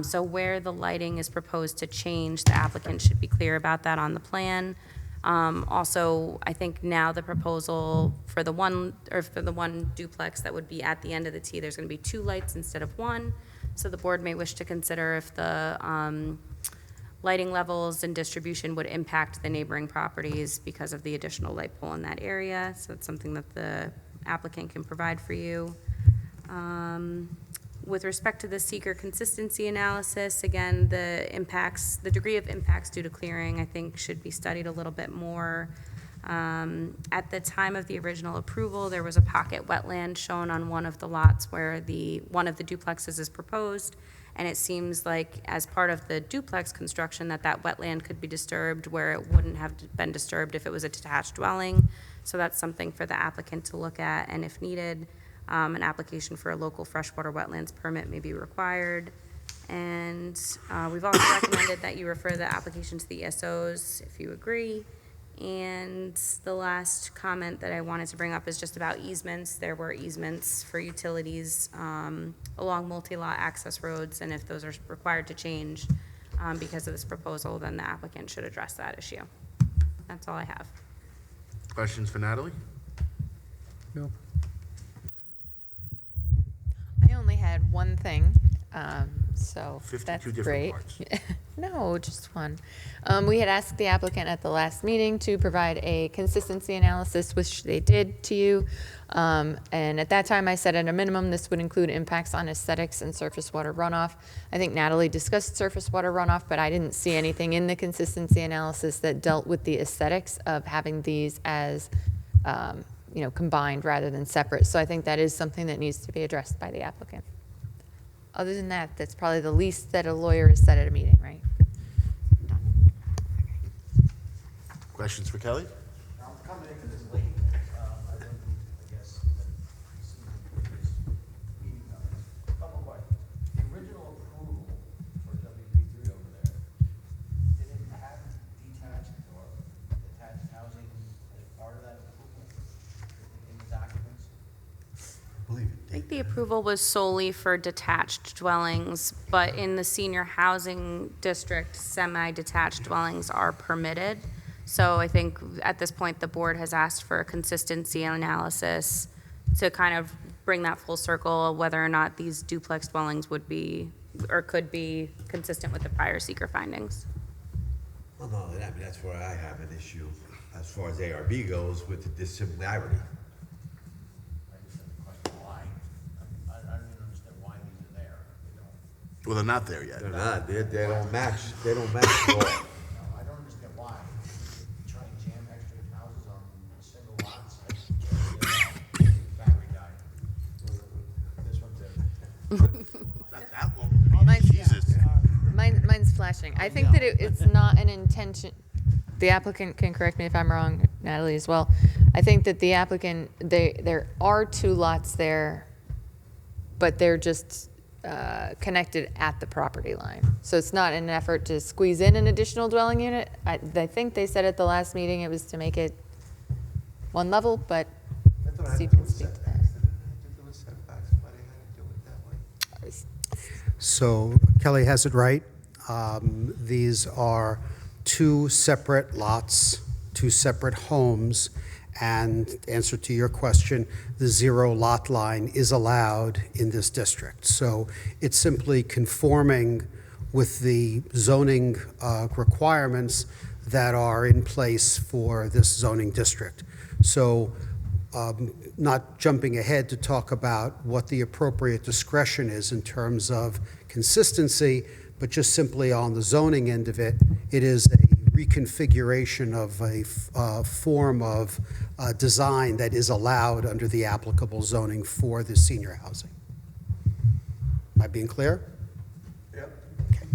So where the lighting is proposed to change, the applicant should be clear about that on the plan. Also, I think now the proposal for the one duplex that would be at the end of the T, there's going to be 2 lights instead of 1. So the board may wish to consider if the lighting levels and distribution would impact the neighboring properties because of the additional light pole in that area. So it's something that the applicant can provide for you. With respect to the seeker consistency analysis, again, the degree of impacts due to clearing, I think, should be studied a little bit more. At the time of the original approval, there was a pocket wetland shown on one of the lots where one of the duplexes is proposed, and it seems like as part of the duplex construction that wetland could be disturbed where it wouldn't have been disturbed if it was a detached dwelling. So that's something for the applicant to look at, and if needed, an application for a local freshwater wetlands permit may be required. And we've also recommended that you refer the application to the ESOs if you agree. And the last comment that I wanted to bring up is just about easements. There were easements for utilities along multi-lot access roads, and if those are required to change because of this proposal, then the applicant should address that issue. That's all I have. Questions for Natalie? No. I only had one thing, so 52 that's different great. parts. No, just one. We had asked the applicant at the last meeting to provide a consistency analysis, which they did to you. And at that time, I said at a minimum, this would include impacts on aesthetics and surface water runoff. I think Natalie discussed surface water runoff, but I didn't see anything in the consistency analysis that dealt with the aesthetics of having these as combined rather than separate. So I think that is something that needs to be addressed by the applicant. Other than that, that's probably the least that a lawyer has said at a meeting, right? Questions for Kelly? I'm coming into this late. I guess. the approval was solely for detached dwellings, but in the senior housing district, semi-detached dwellings are permitted. So I think at this point, the board has asked for a consistency analysis to kind of bring that full circle, whether or not these duplex dwellings would be, or could be consistent with the prior seeker findings. Well, no, I mean, that's where I have an issue as far as ARB goes with the dissimilarity. I just have a question, why? I don't even understand why these are there, you know? Well, they're not there yet. They're not, they don't match, they don't match at all. I don't understand why. You try and jam extra houses on single lots, I can't figure it out. Battery died. This one's there. Not that long. Mine's- Jesus. Mine's flashing. I think that it's not an intention, the applicant can correct me if I'm wrong, Natalie as well. I think that the applicant, there are 2 lots there, but they're just connected at the property line. So it's not an effort to squeeze in an additional dwelling unit. I think they said at the last meeting it was to make it one level, but I thought it had Steve to do can with speak to that. setbacks. Didn't it have to do with setbacks? Why they had to do it that way? So Kelly has it right. These are 2 separate lots, 2 separate homes, and answer to your question, the 0 lot line is allowed in this district. So it's simply conforming with the zoning requirements that are in place for this zoning district. So not jumping ahead to talk about what the appropriate discretion is in terms of consistency, but just simply on the zoning end of it, it is a reconfiguration of a form of design that is allowed under the applicable zoning for the senior housing. Am I being clear? Yep.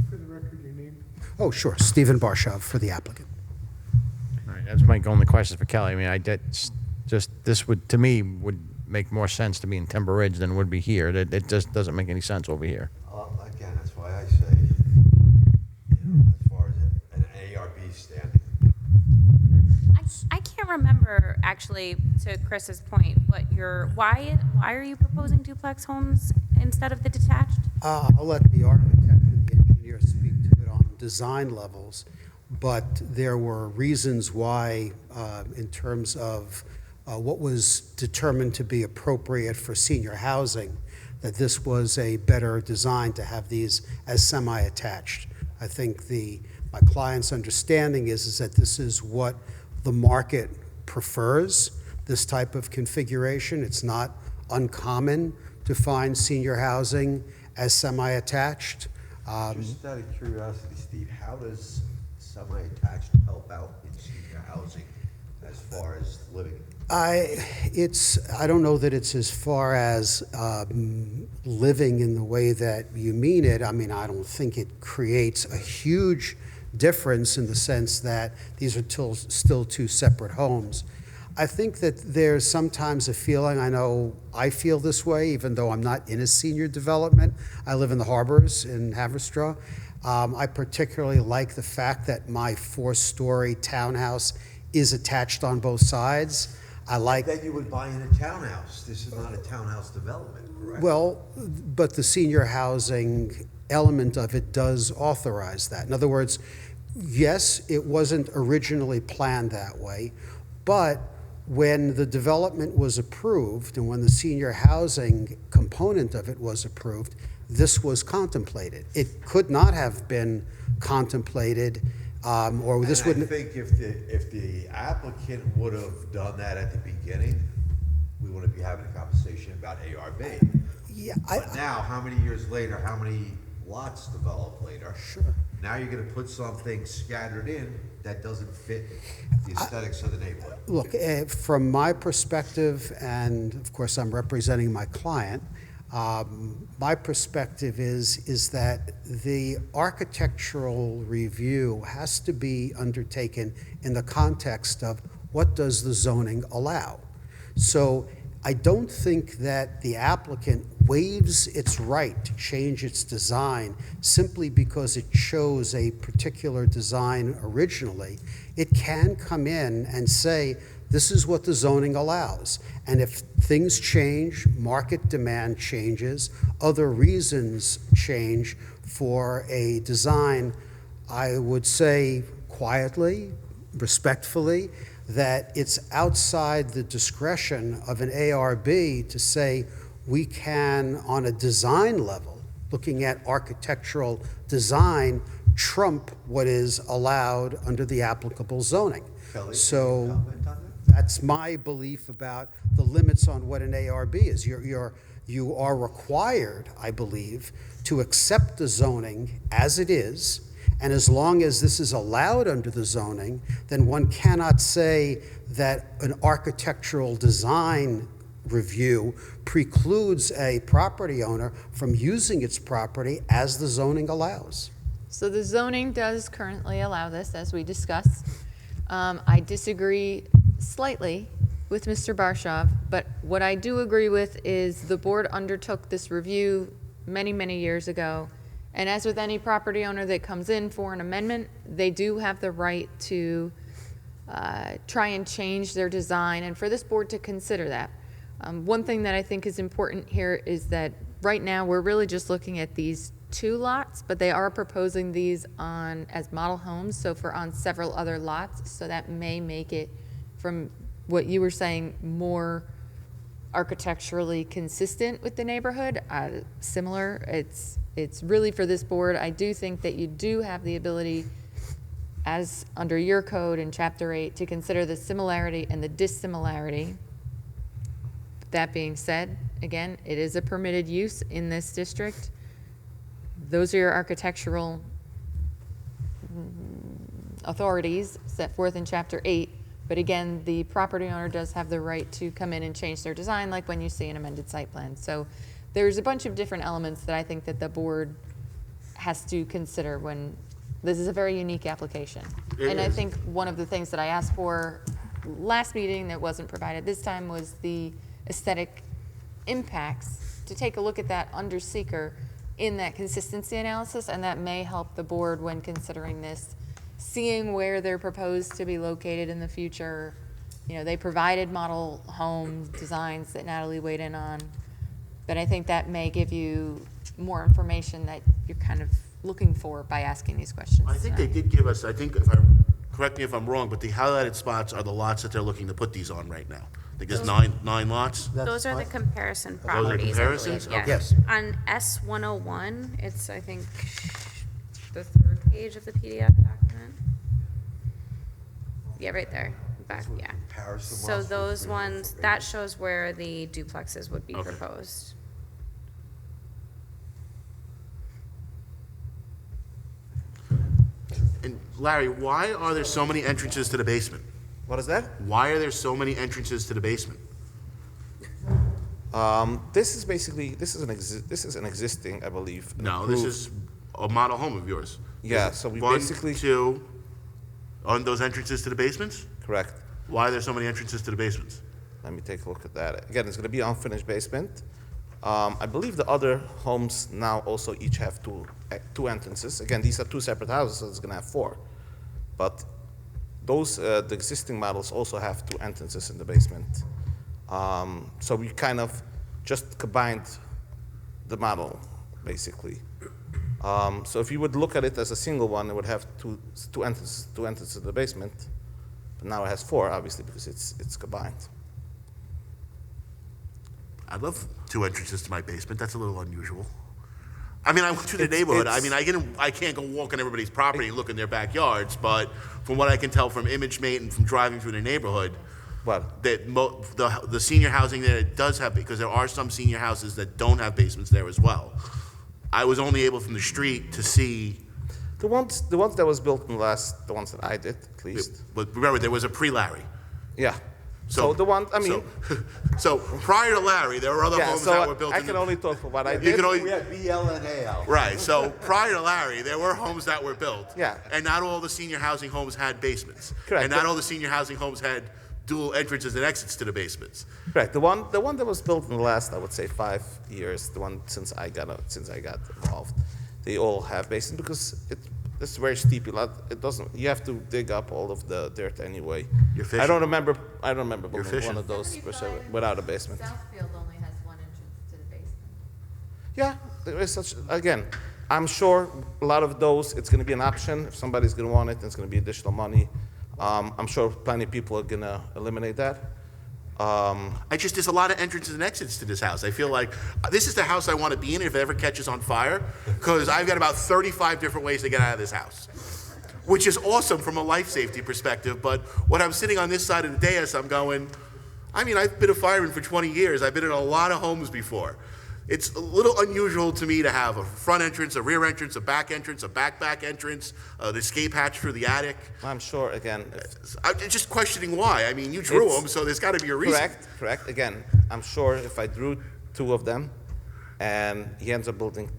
For the record, your name? Oh, sure, Stephen Barshaw for the applicant. All right, that's my only question for Kelly. I mean, this would, to me, would make more sense to be in Timber Ridge than would be here. It just doesn't make any sense over here. Again, that's why I say, as far as an ARB standing, I can't remember, actually, to Chris's point, what why are you proposing duplex homes instead of the detached? I'll let the architect and the engineer speak to it on design levels, but there were reasons why, in terms of what was determined to be appropriate for senior housing, that this was a better design to have these as semi-attached. I think my client's understanding is that this is what the market prefers, this type of configuration. It's not uncommon to find senior housing as semi-attached. just out of curiosity, Steve, how does semi-attached help out in senior housing as far as living? I don't know that it's as far as living in the way that you mean it. I mean, I don't think it creates a huge difference in the sense that these are still 2 separate homes. I think that there's sometimes a feeling, I know I feel this way, even though I'm not in a senior development. I live in the Harbors in Haverstraw. I particularly like the fact that my 4-story townhouse is attached on both sides. I like. Then you would buy in a townhouse. This is not a townhouse development, correct? Well, but the senior housing element of it does authorize that. In other words, yes, it wasn't originally planned that way, but when the development was approved and when the senior housing component of it was approved, this was contemplated. It could not have been contemplated, or this And I wouldn't. think if the applicant would have done that at the beginning, we wouldn't be having a conversation about ARB. Yeah, But now, how many years later, how many lots develop later? Sure. Now you're gonna put something scattered in that doesn't fit the aesthetics of the neighborhood. Look, from my perspective, and of course I'm representing my client, my perspective is that the architectural review has to be undertaken in the context of what does the zoning allow. So I don't think that the applicant waives its right to change its design simply because it chose a particular design originally. It can come in and say, this is what the zoning allows. And if things change, market demand changes, other reasons change for a design, I would say quietly, respectfully, that it's outside the discretion of an ARB to say we can, on a design level, looking at architectural design, trump what is allowed under the applicable zoning. Kelly, So can you comment on that's my belief about the limits on what an ARB is. You are required, I believe, to accept the zoning as it is, and as long as this is allowed under the zoning, then one cannot say that an architectural design review precludes a property owner from using its property as the zoning allows. So the zoning does currently allow this, as we discussed. I disagree slightly with Mr. Barshaw, but what I do agree with is the board undertook this review many, many years ago. And as with any property owner that comes in for an amendment, they do have the right to try and change their design, and for this board to consider that. One thing that I think is important here is that right now we're really just looking at these 2 lots, but they are proposing these as model homes, so on several other lots. So that may make it, from what you were saying, more architecturally consistent with the neighborhood, similar. It's really for this board. I do think that you do have the ability, as under your code in Chapter 8, to consider the similarity and the dissimilarity. That being said, again, it is a permitted use in this district. Those are your architectural authorities set forth in Chapter 8. But again, the property owner does have the right to come in and change their design, like when you see an amended site plan. So there's a bunch of different elements that I think that the board has to consider when this is a very unique application. And I think one of the things that I asked for last meeting that wasn't provided this time was the aesthetic impacts, to take a look at that under seeker in that consistency analysis, and that may help the board when considering this, seeing where they're proposed to be located in the future. You know, they provided model home designs that Natalie weighed in on, but I think that may give you more information that you're kind of looking for by asking these questions. I think they did give us, correct me if I'm wrong, but the highlighted spots are the lots that they're looking to put these on right now. I think there's nine lots. Those are the comparison Those are properties, I comparisons? believe, Okay. yes. On S101, it's, I think, the 3rd page of the PDF document. Yeah, right there, back, yeah. comparison So was those for ones, three. that shows where the duplexes would be Okay. proposed. And Larry, why are there so many entrances to the basement? What is that? Why are there so many entrances to the basement? This is basically, this is an existing, I believe. an No, this approved- is a model home of yours. Yeah, so we One, basically, 2, on those entrances to the basements? correct. Why are there so many entrances to the basements? Let me take a look at that. Again, it's gonna be unfinished basement. I believe the other homes now also each have two entrances. Again, these are 2 separate houses, so it's gonna have 4. But those, the existing models also have 2 entrances in the basement. So we kind of just combined the model, basically. So if you would look at it as a single one, it would have two entrances to the basement. But now it has 4, obviously, because it's combined. I'd love 2 entrances to my basement. That's a little unusual. I mean, I went through the It's- neighborhood. I it's- mean, I can't go walk in everybody's property and look in their backyards, but from what I can tell from ImageMate and from driving through the neighborhood, What? that the senior housing there does have, because there are some senior houses that don't have basements there as well. I was only able from the street to see, The ones that was built in the ones that I did, at least. but remember, there was a pre-Larry. Yeah. So the one, I mean, So prior to Larry, there were other yeah, homes that were so built I in can the. only talk for what I You did. can only, We had BL and AL. right, so prior to Larry, there were homes that were built. Yeah. And not all the senior housing homes had basements. Correct. And not all the senior housing homes had dual entrances and exits to the basements. Right. The one that was built in the last, I would say, 5 years, the one since I got involved, they all have basements because this is very steep. It doesn't, you have to dig up all of the dirt anyway. You're I fishing. don't remember building fishing. one of those without a basement. Southfield only has one entrance to the basement. Yeah, there is such, again, I'm sure a lot of those, it's gonna be an option. If somebody's gonna want it, it's gonna be additional money. I'm sure plenty of people are gonna eliminate that. There's a lot of entrances and exits to this house. I feel like this is the house I want to be in if it ever catches on fire, because I've got about 35 different ways to get out of this house, which is awesome from a life safety perspective. But when I'm sitting on this side of the dais, I'm going, I've been a fireman for 20 years. I've been in a lot of homes before. It's a little unusual to me to have a front entrance, a rear entrance, a back entrance, a back entrance, the escape hatch through the attic. I'm sure, again, I'm just questioning why. You drew It's- them, so there's got to be a reason. correct. Again, I'm sure if I drew two of them and he ends up building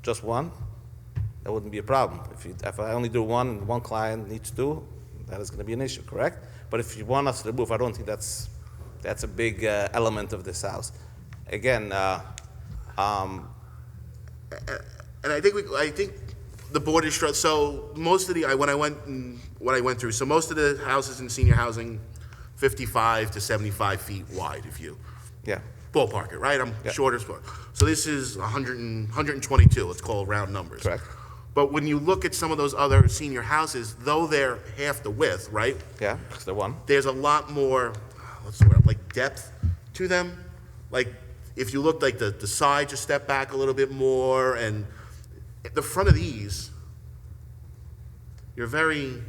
just one, that wouldn't be a problem. If I only do one and one client needs two, that is gonna be an issue, correct? But if you want us to remove, I don't think that's a big element of this house. Again, And I think the board is so most of what I went through. So most of the houses in senior housing, 55 to 75 feet wide. If you yeah, ballpark it, right? I'm Yeah. shorter. So this is 122. Let's call round numbers. Correct. But when you look at some of those other senior houses, though they're half the width, right? yeah, that's the one. There's a lot more, what's the word, like depth to them. Like if you look like the sides, just step back a little bit more, and the front of these, you're very,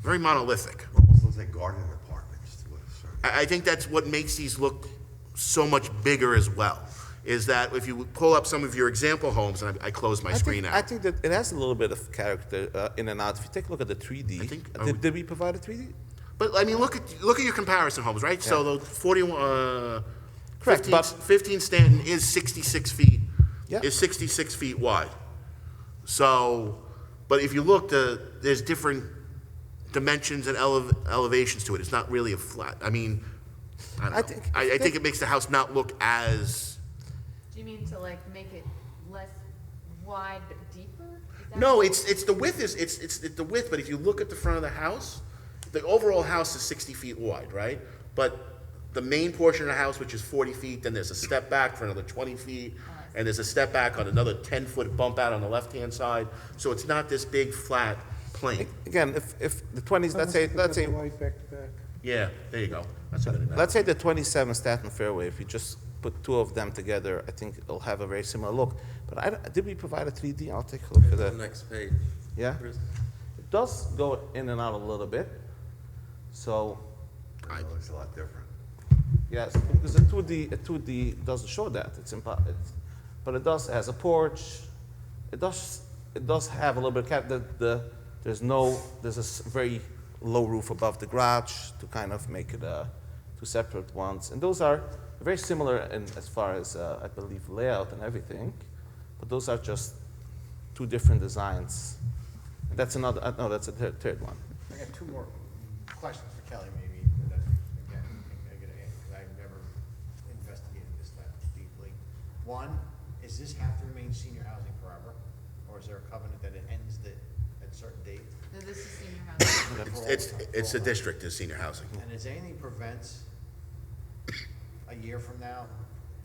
very monolithic. Almost looks like garden apartments to a certain. I think that's what makes these look so much bigger as well, is that if you pull up some of your example homes, and I closed my screen out. I think that it has a little bit of character in and out. If you take a look at the 3D, I think- did we provide a 3D? But look at your comparison homes, right? So the 41, Correct, 15, but- 15 Stanton is 66 feet. Yeah. Is 66 feet wide. So, but if you look, there's different dimensions and elevations to it. It's not really a flat. I don't know. I think it makes the house not look as. Do you mean to make it less wide but deeper? No, it's the width it's the width. But if you look at the front of the house, the overall house is 60 feet wide, right? But the main portion of the house, which is 40 feet, then there's a step back for another 20 feet, and there's a step back on another 10-foot bump out on the left-hand side. So it's not this big flat plane. Again, if the 20s, let's say The white back to back. Yeah, there you go. That's good enough. let's say the 27 Staten Fairway. If you just put two of them together, I think it'll have a very similar look. But did we provide a 3D? I'll take a look at The that. next page. Yeah, Chris. it does go in and out a little bit. So It looks a lot different. yes, because a 2D doesn't show that. But it does. It has a porch. It does have a little bit of there's a very low roof above the garage to kind of make it two separate ones. And those are very similar as far as I believe layout and everything. But those are just two different designs. And that's another. No, that's a third one. I got two more questions for Kelly, maybe, but again, because I've never investigated this that deeply. One, is this have to remain senior housing forever? Or is there a covenant that it ends at a certain date? No, this is senior housing. It's a district is senior housing. And is anything prevents a year from now,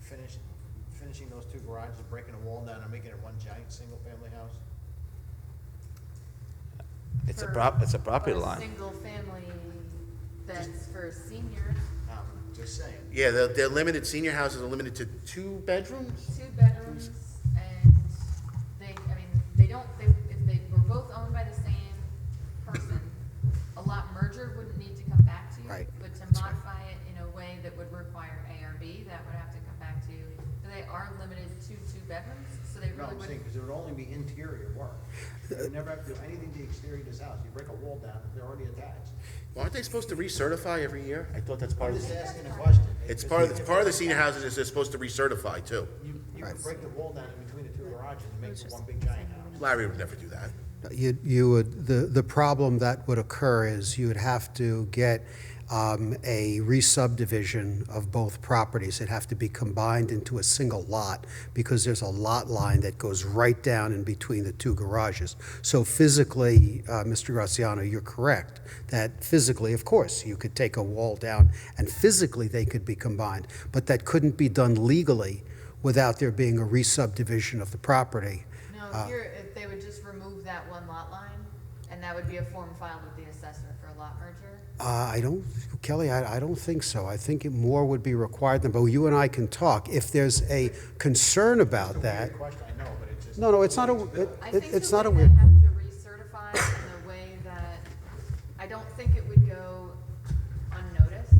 finishing those two garages, breaking a wall down and making it one giant single-family house? It's a property line. Single family that's for seniors, Just saying. Yeah, they're limited. Senior houses are limited to 2 bedrooms. 2 bedrooms, and if they were both owned by the same person, a lot merger wouldn't need to come back to you. Right. But to modify it in a way that would require ARB, that would have to come back to you. But they are limited to 2 bedrooms, so they No, really I'm saying, wouldn't. because it would only be interior work. You never have to do anything to the exterior of this house. You break a wall down, they're already attached. Well, aren't they supposed to recertify every year? I thought that's part I'm of. just asking a question. It's part of the senior houses is they're supposed to recertify too. You could break the wall down in between the 2 garages and make it one big giant house. Larry would never do that. You would, the problem that would occur is you would have to get a re-subdivision of both properties. It'd have to be combined into a single lot because there's a lot line that goes right down in between the two garages. So physically, Mr. Graziano, you're correct, that physically, of course, you could take a wall down and physically they could be combined, but that couldn't be done legally without there being a re-subdivision of the property. No, here, if they would just remove that one lot line, and that would be a form filed with the assessor for a lot merger. I don't, Kelly, I don't think so. I think it more would be required, but you and I can talk. If there's a concern about that, Weird question, I know, but it's just. no, it's not a, I think it's the not a way weird. they have to recertify in the way that, I don't think it would go unnoticed,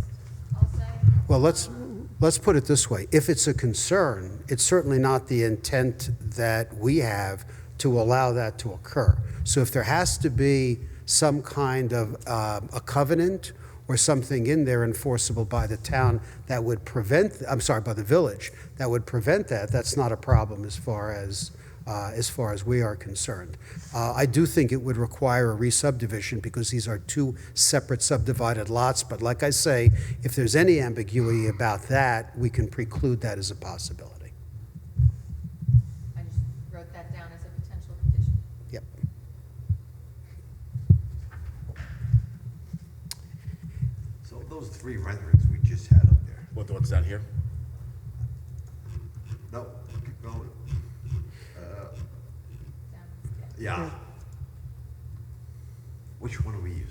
I'll say. Well, let's put it this way. If it's a concern, it's certainly not the intent that we have to allow that to occur. So if there has to be some kind of a covenant or something in there enforceable by the town that would prevent, I'm sorry, by the village, that would prevent that, that's not a problem as far as we are concerned. I do think it would require a re-subdivision because these are two separate subdivided lots, but like I say, if there's any ambiguity about that, we can preclude that as a possibility. I just wrote that down as a potential condition. Yep. So those three renderings we just had up there. What's down here? No, keep going. Down. Yeah. Which one are we using?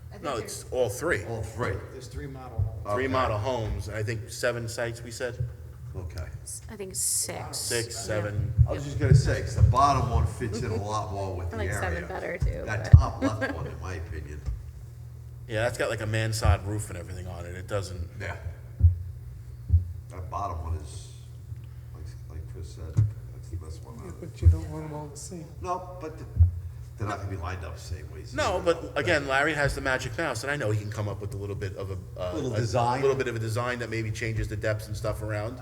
I think No, there's- it's all three. All three. There's three model homes. Three Okay. model homes, I think 7 sites, we said? Okay. I think 6. 6, 7. I was just gonna say, 'cause the bottom one fits in a lot more with I the like area. 7 better too. That but- top left one, in my opinion. Yeah, that's got like a mansard roof and everything on it. It doesn't, Yeah. That bottom one is, like Chris said, that's the best one. out of it. But you don't want them all the same. No, but they're not gonna be lined up the same ways. no, but again, Larry has the magic mouse, and I know he can come up with a little bit of Little design. a little bit of a design that maybe changes the depths and stuff around.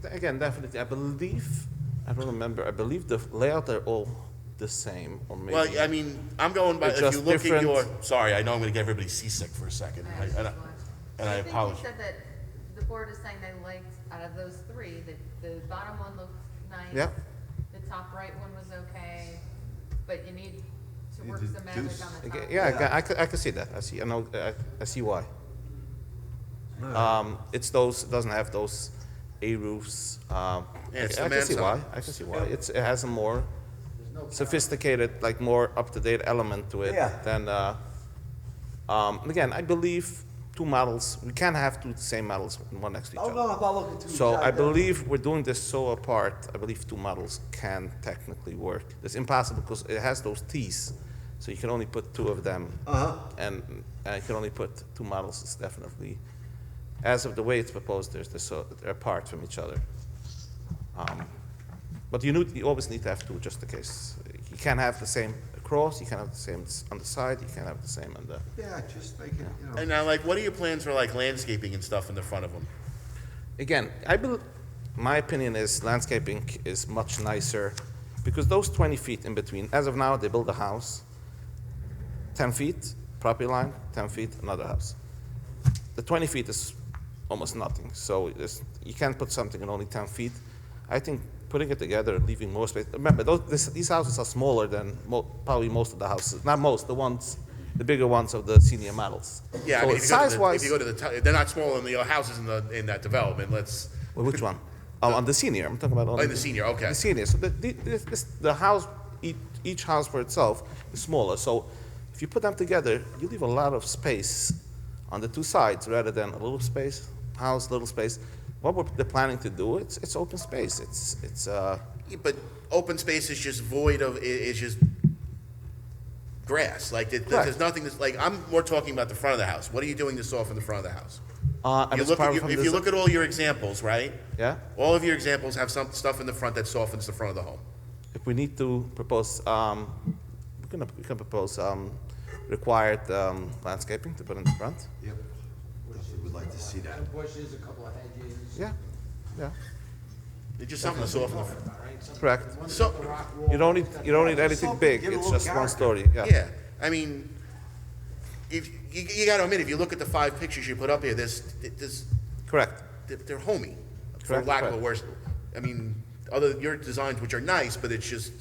Again, definitely, I don't remember, I believe the layout are all the same, or maybe. Well, I mean, I'm going by, It's if you just look at your, different- sorry, I know I'm gonna get everybody seasick for a second, I was just watching. and I think apologize. you said that the board is saying they liked, out of those three, that the bottom one looked nice. Yep. The top right one was okay, but you need to You work did some magic deuce. on the Okay, top. yeah, I can see that, I see why. It's those, it doesn't have those A roofs, Yeah, it's I the can see why, mansard. I can see why, it has a more sophisticated, like more up-to-date element to it Yeah. than, again, I believe 2 models, we can't have 2 same models, one next to each Oh, other. no, I'm not looking to. So I believe we're doing this so apart, I believe 2 models can technically work. It's impossible because it has those Ts, so you can only put 2 of them. Uh-huh. And you can only put 2 models, it's definitely, as of the way it's proposed, they're apart from each other. But you always need to have 2 just in case. You can't have the same across, you can't have the same on the side, you can't have the same on the. Yeah, just make it, you know. And now, like, what are your plans for like landscaping and stuff in the front of them? Again, my opinion is landscaping is much nicer because those 20 feet in between, as of now, they build a house, 10 feet, property line, 10 feet, another house. The 20 feet is almost nothing, so you can't put something in only 10 feet. I think putting it together, leaving more space, remember, these houses are smaller than probably most of the houses, not most, the bigger ones of the senior models. Yeah, I So mean, if you go to the, size-wise, if you go to the, they're not smaller than the houses in that development, well, which one? On the senior, I'm talking about on in the senior, okay. The senior, so the house, each house for itself is smaller, so if you put them together, you leave a lot of space on the 2 sides rather than a little space, house, little space. What they're planning to do, it's open space, Yeah, but open space is just void of, is just grass, like, there's Correct. nothing that's, like, I'm more talking about the front of the house. What are you doing to soften the front of the house? and You it's look part at, from if the you z- look at all your examples, right? Yeah, All of your examples have some stuff in the front that softens the front of the home. if we need to propose, we can propose required landscaping to put in the front. Yep. Definitely would like to see that. Some bushes, a couple of hedges. Yeah, yeah, It's just something to soften the front. correct. So, You don't need anything Something, big, give it a it's little just one character. story, yeah. yeah, I mean, you gotta admit, if you look at the 5 pictures you put up here, there's, Correct. they're homey, for Correct, lack of a correct. worse. I mean, your designs, which are nice, but it's just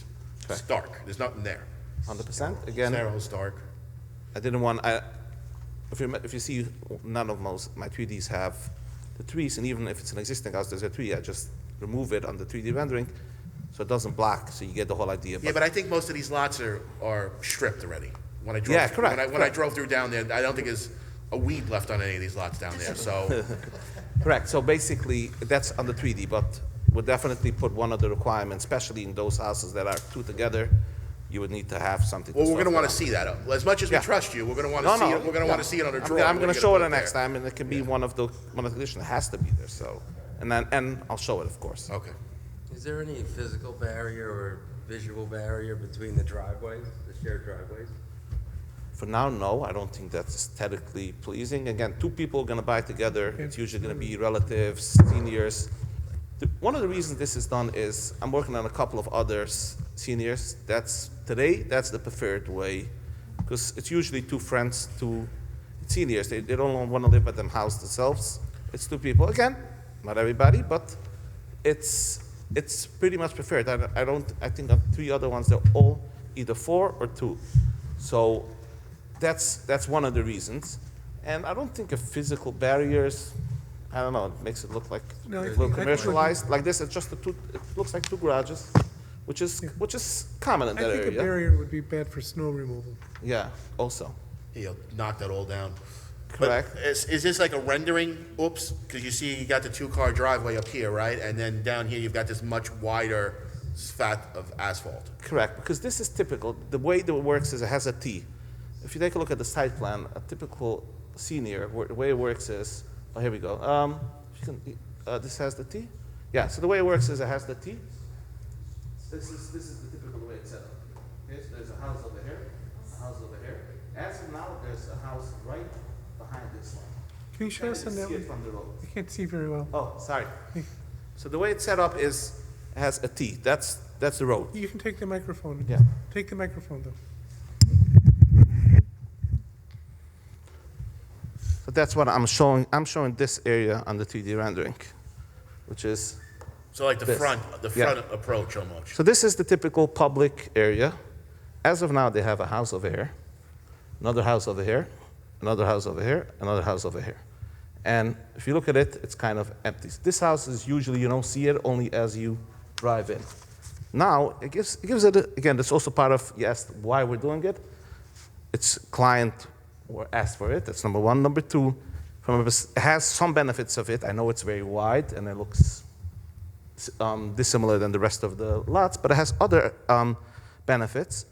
stark. There's nothing there. 100%. Again, Narrow, stark. I didn't want, if you see, none of my 3Ds have the trees, and even if it's an existing house, there's a tree, I just remove it on the 3D rendering, so it doesn't block, so you get the whole idea. Yeah, but I think most of these lots are stripped already. When I drove, Yeah, correct, when I correct. drove through down there, I don't think there's a weed left on any of these lots down there, so. Correct, so basically, that's on the 3D, but we'll definitely put one of the requirements, especially in those houses that are 2 together, you would need to have something. Well, we're gonna start wanna with. see that. As much as we Yeah. trust you, we're gonna wanna No, see no, it, we're gonna yeah. wanna see it on a I'm drawing. I'm gonna We're show it put the next there. time, and it can be one of the conditions, it has to be there, so, and I'll show it, of course. Okay. Is there any physical barrier or visual barrier between the driveways, the shared driveways? For now, no, I don't think that's aesthetically pleasing. Again, 2 people are gonna buy together, it's usually gonna be relatives, seniors. One of the reasons this is done is, I'm working on a couple of other seniors, that's the preferred way, because it's usually 2 friends, 2 seniors, they don't wanna live at them house themselves. It's 2 people, again, not everybody, but it's pretty much preferred. I think on 3 other ones, they're all either 4 or 2. So that's one of the reasons. And I don't think of physical barriers, I don't know, it makes it look like No, I a little think- I think- commercialized. Like this, it's just it looks like 2 garages, which is common in I that think a area. barrier would be bad for snow removal. Yeah, also. You'll knock that all down. Correct. But is this like a rendering? Oops, because you see you got the 2-car driveway up here, right? And then down here, you've got this much wider spat of asphalt. Correct, because this is typical. The way that it works is it has a T. If you take a look at the site plan, a typical senior, the way it works is, oh, here we go. If you can, this has the T? Yeah, so the way it works is it has the T. This is the typical way it's set up. Okay, so there's a house over here, a house over here. As of now, there's a house right behind this one. Can you show us on You that see it one? from the road. I can't see very well. Oh, sorry. So the way it's set up is, it has a T. That's the road. You can take the microphone. Yeah. Take the microphone, though. So that's what I'm showing. I'm showing this area on the 3D rendering, which is, So like the This. front Yeah. approach almost. so this is the typical public area. As of now, they have a house over here, another house over here, another house over here, another house over here. And if you look at it, it's kind of empty. This house is usually, you don't see it only as you drive in. Now, it gives it, again, that's also part of, you asked why we're doing it. It's client asked for it, that's number 1. Number 2, it has some benefits of it. I know it's very wide and it looks dissimilar than the rest of the lots, but it has other benefits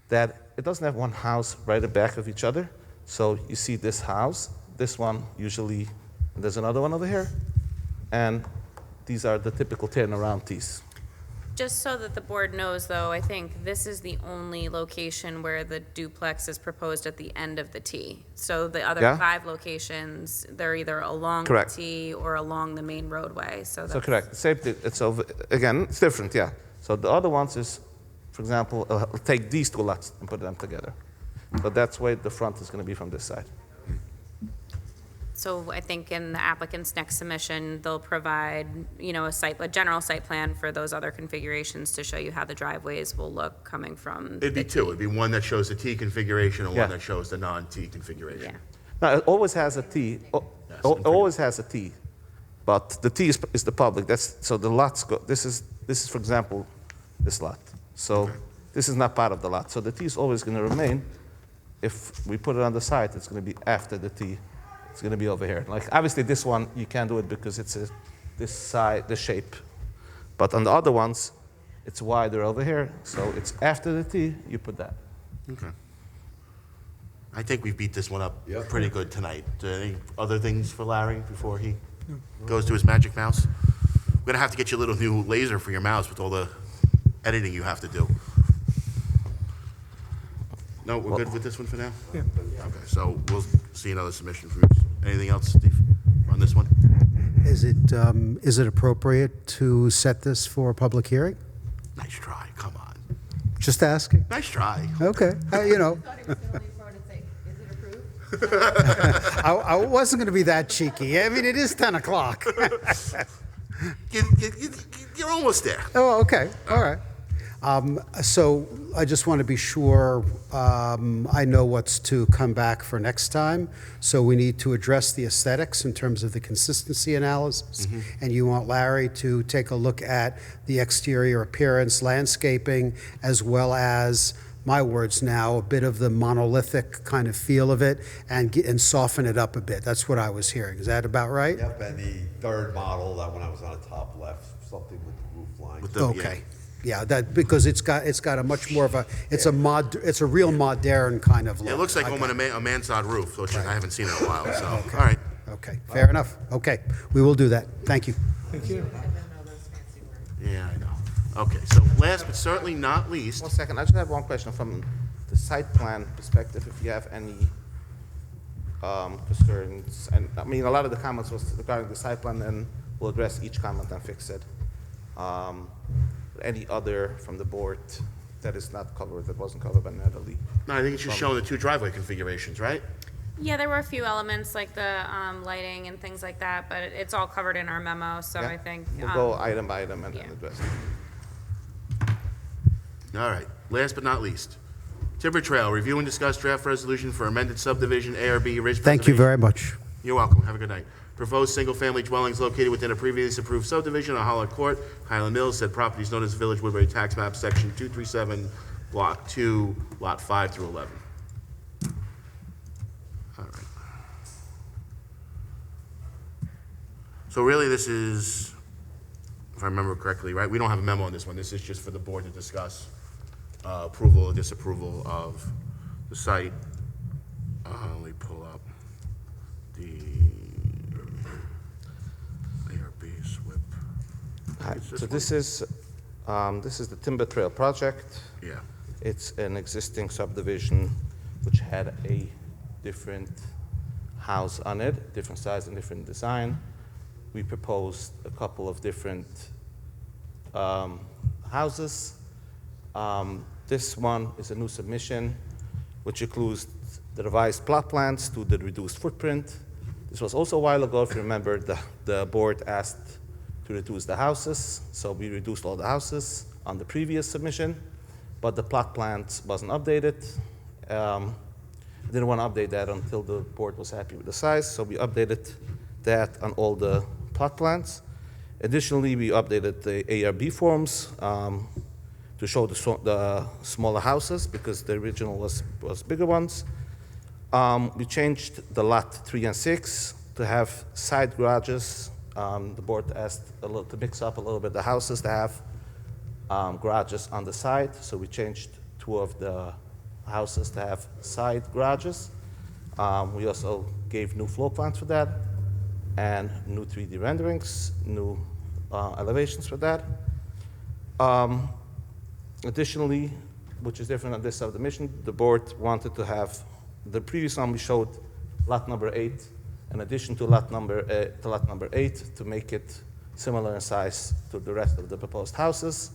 that it doesn't have one house right at the back of each other. So you see this house, this one usually, and there's another one over here, and these are the typical turnaround tees. Just so that the board knows, though, I think this is the only location where the duplex is proposed at the end of the T. So the other Yeah. 5 locations, they're either along the Correct. T or along the main roadway, so So that's. correct, same thing, it's over, again, it's different, yeah. So the other ones is, for example, take these 2 lots and put them together. So that's why the front is gonna be from this side. So I think in the applicant's next submission, they'll provide, a general site plan for those other configurations to show you how the driveways will look coming from. It'd be the 2. It'd be one that shows the T configuration and Yeah. one that shows the non-T configuration. Yeah. Now, it always has a T, it always has a T, but the T is the public, so the lots go, this is, for example, this lot. So this is not part of the lot, so the T is always gonna remain. If we put it on the side, it's gonna be after the T. It's gonna be over here. Like, obviously this one, you can't do it because it's this side, the shape. But on the other ones, it's wider over here, so it's after the T, you put that. Okay. I think we've beat this one up Yep. pretty good tonight. Any other things for Larry before he goes to his magic mouse? We're gonna have to get you a little new laser for your mouse with all the editing you have to do. No, we're good with this one for now? Yeah. Okay, so we'll see another submission from you. Anything else, Steve, on this one? Is it appropriate to set this for a public hearing? Nice try, come on. Just asking. Nice try. Okay, Thought he was gonna leave for to say, is it approved? I wasn't going to be that cheeky. I mean, it is 10 o'clock. You're almost there. Oh, okay, all right. So I just want to be sure I know what's to come back for next time. So we need to address the aesthetics in terms of the consistency analysis. And you want Larry to take a look at the exterior appearance, landscaping, as well as, my words now, a bit of the monolithic kind of feel of it and soften it up a bit. That's what I was hearing. Is that about right? Yep, and the third model, that one I was on the top left, something with the roof line. With the- Okay. Yeah, that, because it's got a much more of a, it's a real modern kind of look. It looks like I home got on a mansard roof, which Right. I haven't seen in a while, so, all right. Okay, fair enough. Okay, we will do that. Thank you. Thank you. Yeah, I know. Okay, so last but certainly not least, 1 second, I just have one question from the site plan perspective, if you have any concerns. And, I mean, a lot of the comments was regarding the site plan, and we'll address each comment and fix it. Any other from the board that is not covered, that wasn't covered by Natalie? no, I think it's just showing the two driveway configurations, right? Yeah, there were a few elements like the lighting and things like that, but it's all covered in our memo, so Yeah? I think. We'll go item by item and then yeah. address it. All right, last but not least, Timber Trail, review and discuss draft resolution for amended subdivision ARB Ridge Thank you Preservation. very much. You're welcome, have a good night. Proposed single-family dwellings located within a previously approved subdivision on Holland Court, Highland Mills, said property is known as Village Woodbury Tax Map, Section 237, Block 2, Lot 5 through 11. All right. So really, this is, if I remember correctly, right, we don't have a memo on this one. This is just for the board to discuss approval or disapproval of the site. Let me pull up the ARB SWIP. Hi, Is so one? this is the Timber Trail project. Yeah. It's an existing subdivision which had a different house on it, different size and different design. We proposed a couple of different houses. This one is a new submission, which includes the revised plot plans to the reduced footprint. This was also a while ago. If you remember, the board asked to reduce the houses, so we reduced all the houses on the previous submission, but the plot plans wasn't updated. Didn't want to update that until the board was happy with the size, so we updated that on all the plot plans. Additionally, we updated the ARB forms to show the smaller houses because the original was bigger ones. We changed the lot 3 and 6 to have side garages. The board asked to mix up a little bit the houses to have garages on the side, so we changed 2 of the houses to have side garages. We also gave new floor plans for that and new 3D renderings, new elevations for that. Additionally, which is different on this subdivision, the board wanted to have, the previous one we showed lot number 8, in addition to lot number 8, to make it similar in size to the rest of the proposed houses,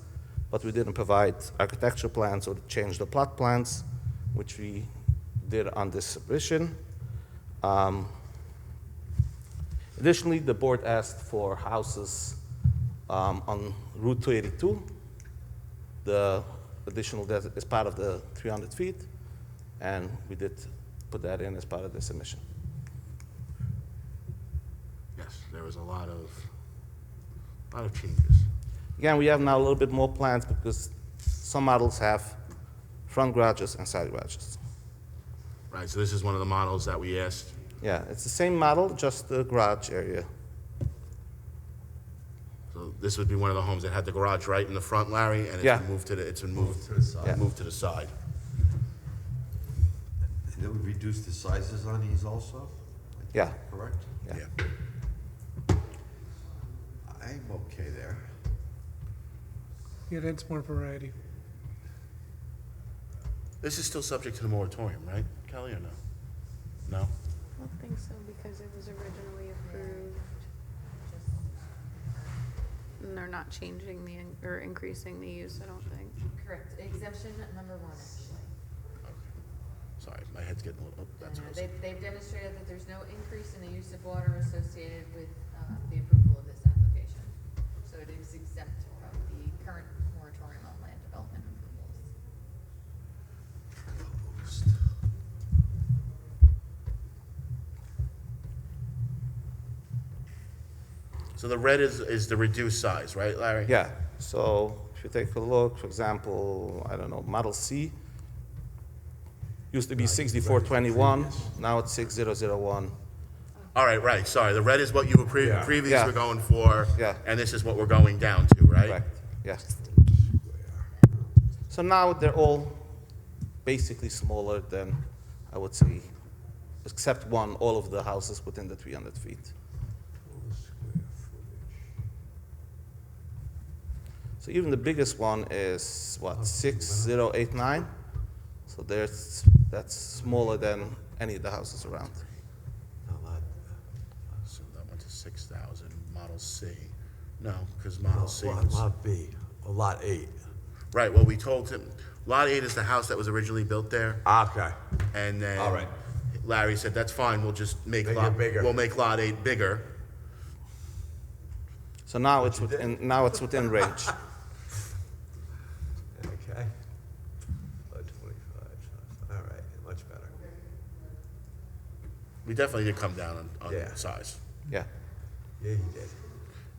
but we didn't provide architectural plans or change the plot plans, which we did on this subdivision. Additionally, the board asked for houses on Route 282. The additional that is part of the 300 feet, and we did put that in as part of the submission. Yes, there was a lot of changes. Again, we have now a little bit more plans because some models have front garages and side garages. Right, so this is one of the models that we asked. Yeah, it's the same model, just the garage area. So this would be one of the homes that had the garage right in the front, Larry, and it's Yeah. been moved to the side. Yeah. Moved to the side. And then we reduced the sizes on these also? Yeah. Correct? Yeah. I'm okay there. Yeah, that's more variety. This is still subject to the moratorium, right, Kelly, or no? No? I don't think so, because it was originally approved. And they're not changing or increasing the use, I don't think. Correct. Exemption number 1, actually. Sorry, my head's getting a little, that's what I was- They've demonstrated that there's no increase in the use of water associated with the approval of this application. So it is exempt from the current moratorium on land development approvals. So the red is the reduced size, right, Larry? Yeah, so if you take a look, for example, I don't know, Model C used to be 6421, now it's 6001. All right, right, sorry, the red is what you were Yeah. previous Yeah. were going for. Yeah. And this is what we're going down to, right? Correct, yeah. So now they're all basically smaller than, I would say, except one, all of the houses within the 300 feet. So even the biggest one is, what, 6089? So that's smaller than any of the houses around. So that went to 6,000, Model C. No, because Model C was. Lot B, Lot 8. Right, well, we told him, Lot 8 is the house that was originally built there, Okay. and then. All right. Larry said, that's fine, we'll just make Make it Lot. bigger. We'll make Lot 8 bigger. So now it's within range. Okay. Lot 25, all right, much better. We definitely did come down on Yeah. size. Yeah, Yeah, he did.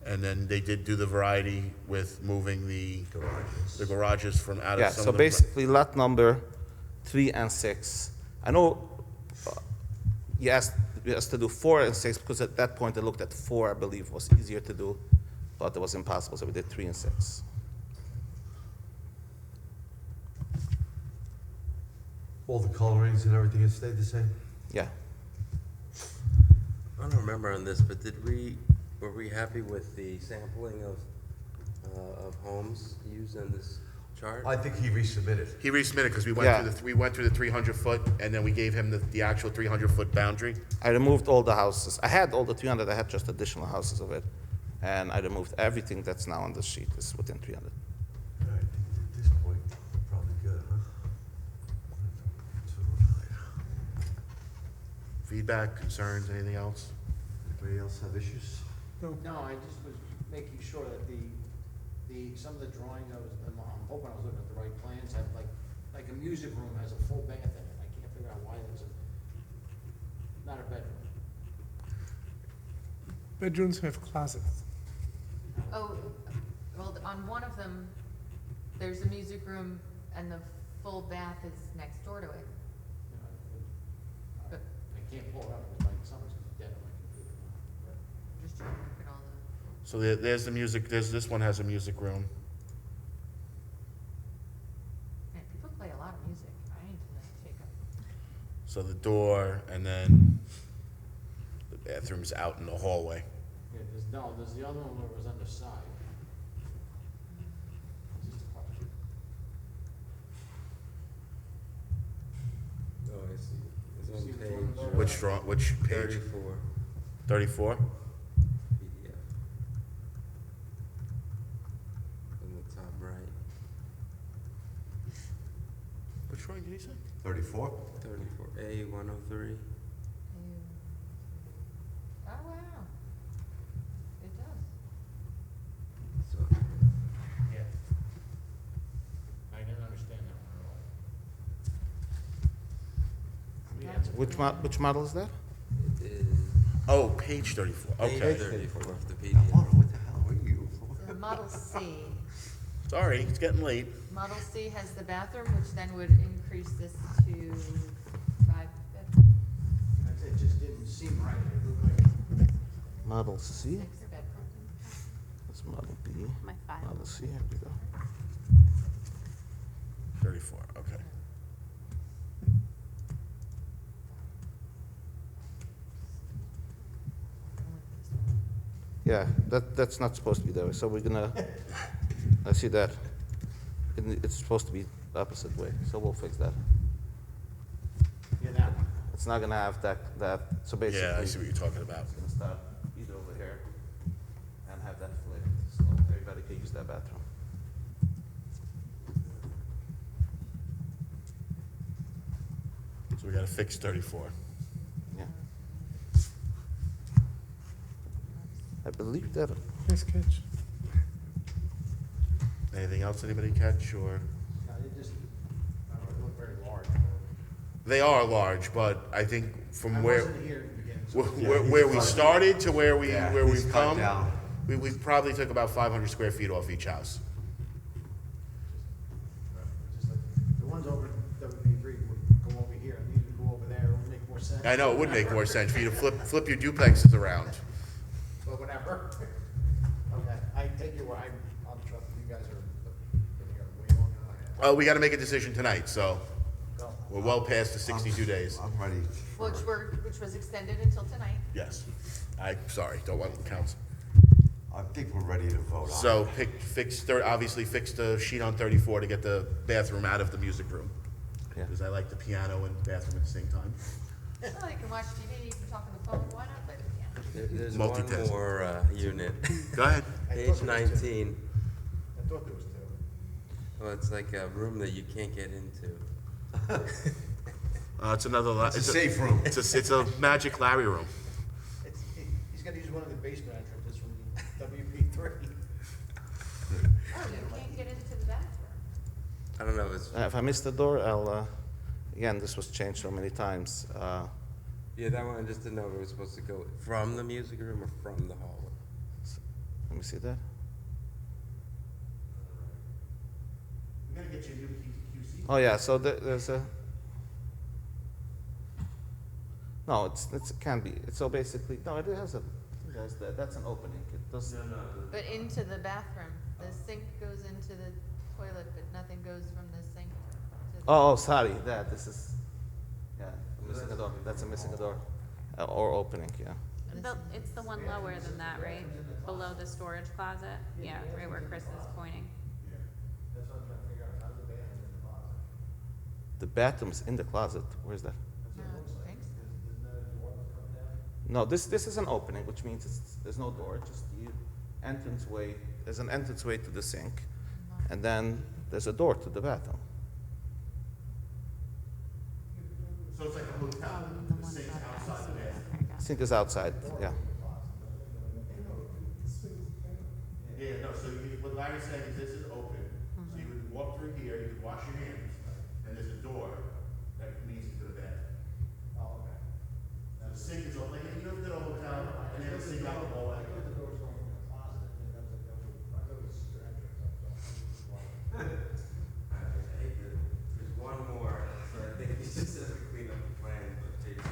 And then they did do the variety with moving the garages from out yeah, of some so of the. basically lot number 3 and 6. I know you asked us to do 4 and 6 because at that point I looked at 4, I believe was easier to do, but it was impossible, so we did 3 and 6. All the colorings and everything has stayed the same? Yeah, I don't remember on this, but were we happy with the sampling of homes used in this chart? I think he resubmitted. He resubmitted because we Yeah. went through the 300 foot, and then we gave him the actual 300 foot boundary. I removed all the houses. I had all the 300, I had just additional houses of it. And I removed everything that's now on the sheet, is within 300. All right, at this point, probably good, huh? 205. Feedback, concerns, anything else? Anybody else have issues? No, I just was making sure that some of the drawings I'm hoping I was looking at the right plans, have like a music room has a full bath in it. I can't figure out why there's not a bedroom. Bedrooms have closets. Oh, well, on one of them, there's a music room and the full bath is next door to it. You know, But I can't pull it up, it's like something's dead on my computer now. just trying to look at all the. So there's the music, this one has a music room. Man, people play a lot of music. I need to take a. So the door, and then the bathroom's out in the hallway. Yeah, there's the other one where it was on the side. Is this the part? Oh, I see. It's on See which one page. it is? Which page? 34 34? PDF. In the top right. Which drawing did he say? 34? 34A 103. Oh, wow. It does. So, Yeah. I didn't understand that one at all. Which model is that? it is Oh, page 34, page okay. 34 of the Now, PDF. Laura, what the hell are you? The Model C. Sorry, it's getting late. Model C has the bathroom, which then would increase this to 5 bedrooms, It just didn't seem right. It looked like Model C, 6 bedrooms. that's Model B. My file. Model C, here we go. 34, okay. Yeah, that's not supposed to be there, so we're gonna, I see that. It's supposed to be the opposite way, so we'll fix that. Yeah, that one. It's not gonna have that, so basically. Yeah, I see what you're talking about. It's gonna start either over here and have that flipped, so everybody can use that bathroom. So we got a fixed 34. Yeah. I believe that, Nice catch. Anything else anybody catch, or? No, they just, I don't know, they look very large. They are large, but I think from I where, wasn't here at the beginning, so. where we started to where Yeah, where he's we've cut come, down. we probably took about 500 square feet off each house. Just like, the ones over WP3 would go over here, and these would go over there, it would make more sense. I know, it would make more sense for you to flip your duplexes around. But whatever. Okay, I take your word, I'll trust you guys are, been here way longer than I have. We gotta make a decision tonight, so Go. we're well past the 62 days. I'm ready. Which was extended until tonight. Yes. Sorry, don't want counts. I think we're ready to vote on it. So obviously fix the sheet on 34 to get the bathroom out of the music room. Yeah. Because I like the piano and bathroom at the same time. Well, you can watch TV, you can talk on the phone, why not play the piano? There's one Multitasking. more unit, Go ahead. page 19. I thought there was two. Well, it's like a room that you can't get into. It's another, It's a safe room. It's a magic Larry room. He's gotta use one of the basement entrances from WP3. Oh, you can't get into the bathroom. I don't know, if I missed the door, I'll, again, this was changed so many times. yeah, that one, I just didn't know if it was supposed to go from the music room or from the hallway. Let me see that. We're gonna get you a new QC. Oh, yeah, so there's a, no, it can be, so basically, no, it has that's an opening. It does, But into the bathroom, the sink goes into the toilet, but nothing goes from the sink to the. oh, sorry, this is, yeah, missing a door, that's a missing a door, or opening, yeah. It's the one lower than that, right? Below the storage closet? Yeah, right where Chris is pointing. That's what I'm trying to figure out, how's the bathroom in the closet? The bathroom's in the closet, where's that? No, thanks. Isn't that a door that's coming down? No, this is an opening, which means there's no door, just the entranceway, there's an entranceway to the sink, and then there's a door to the bathroom. So it's like a hotel, the sink's outside the bathroom. Sink is outside, yeah. Yeah, no, so what Larry's saying is this is open, so you would walk through here, you could wash your hands, and there's a door that leads into the bathroom. Oh, okay. So the sink is open, like, you know, if you go to a hotel, and they have a sink out the hallway. I thought the door was going from the closet, I think that was I thought it was your entrance, There's one more, so I think he just has to clean up the plan for page 14.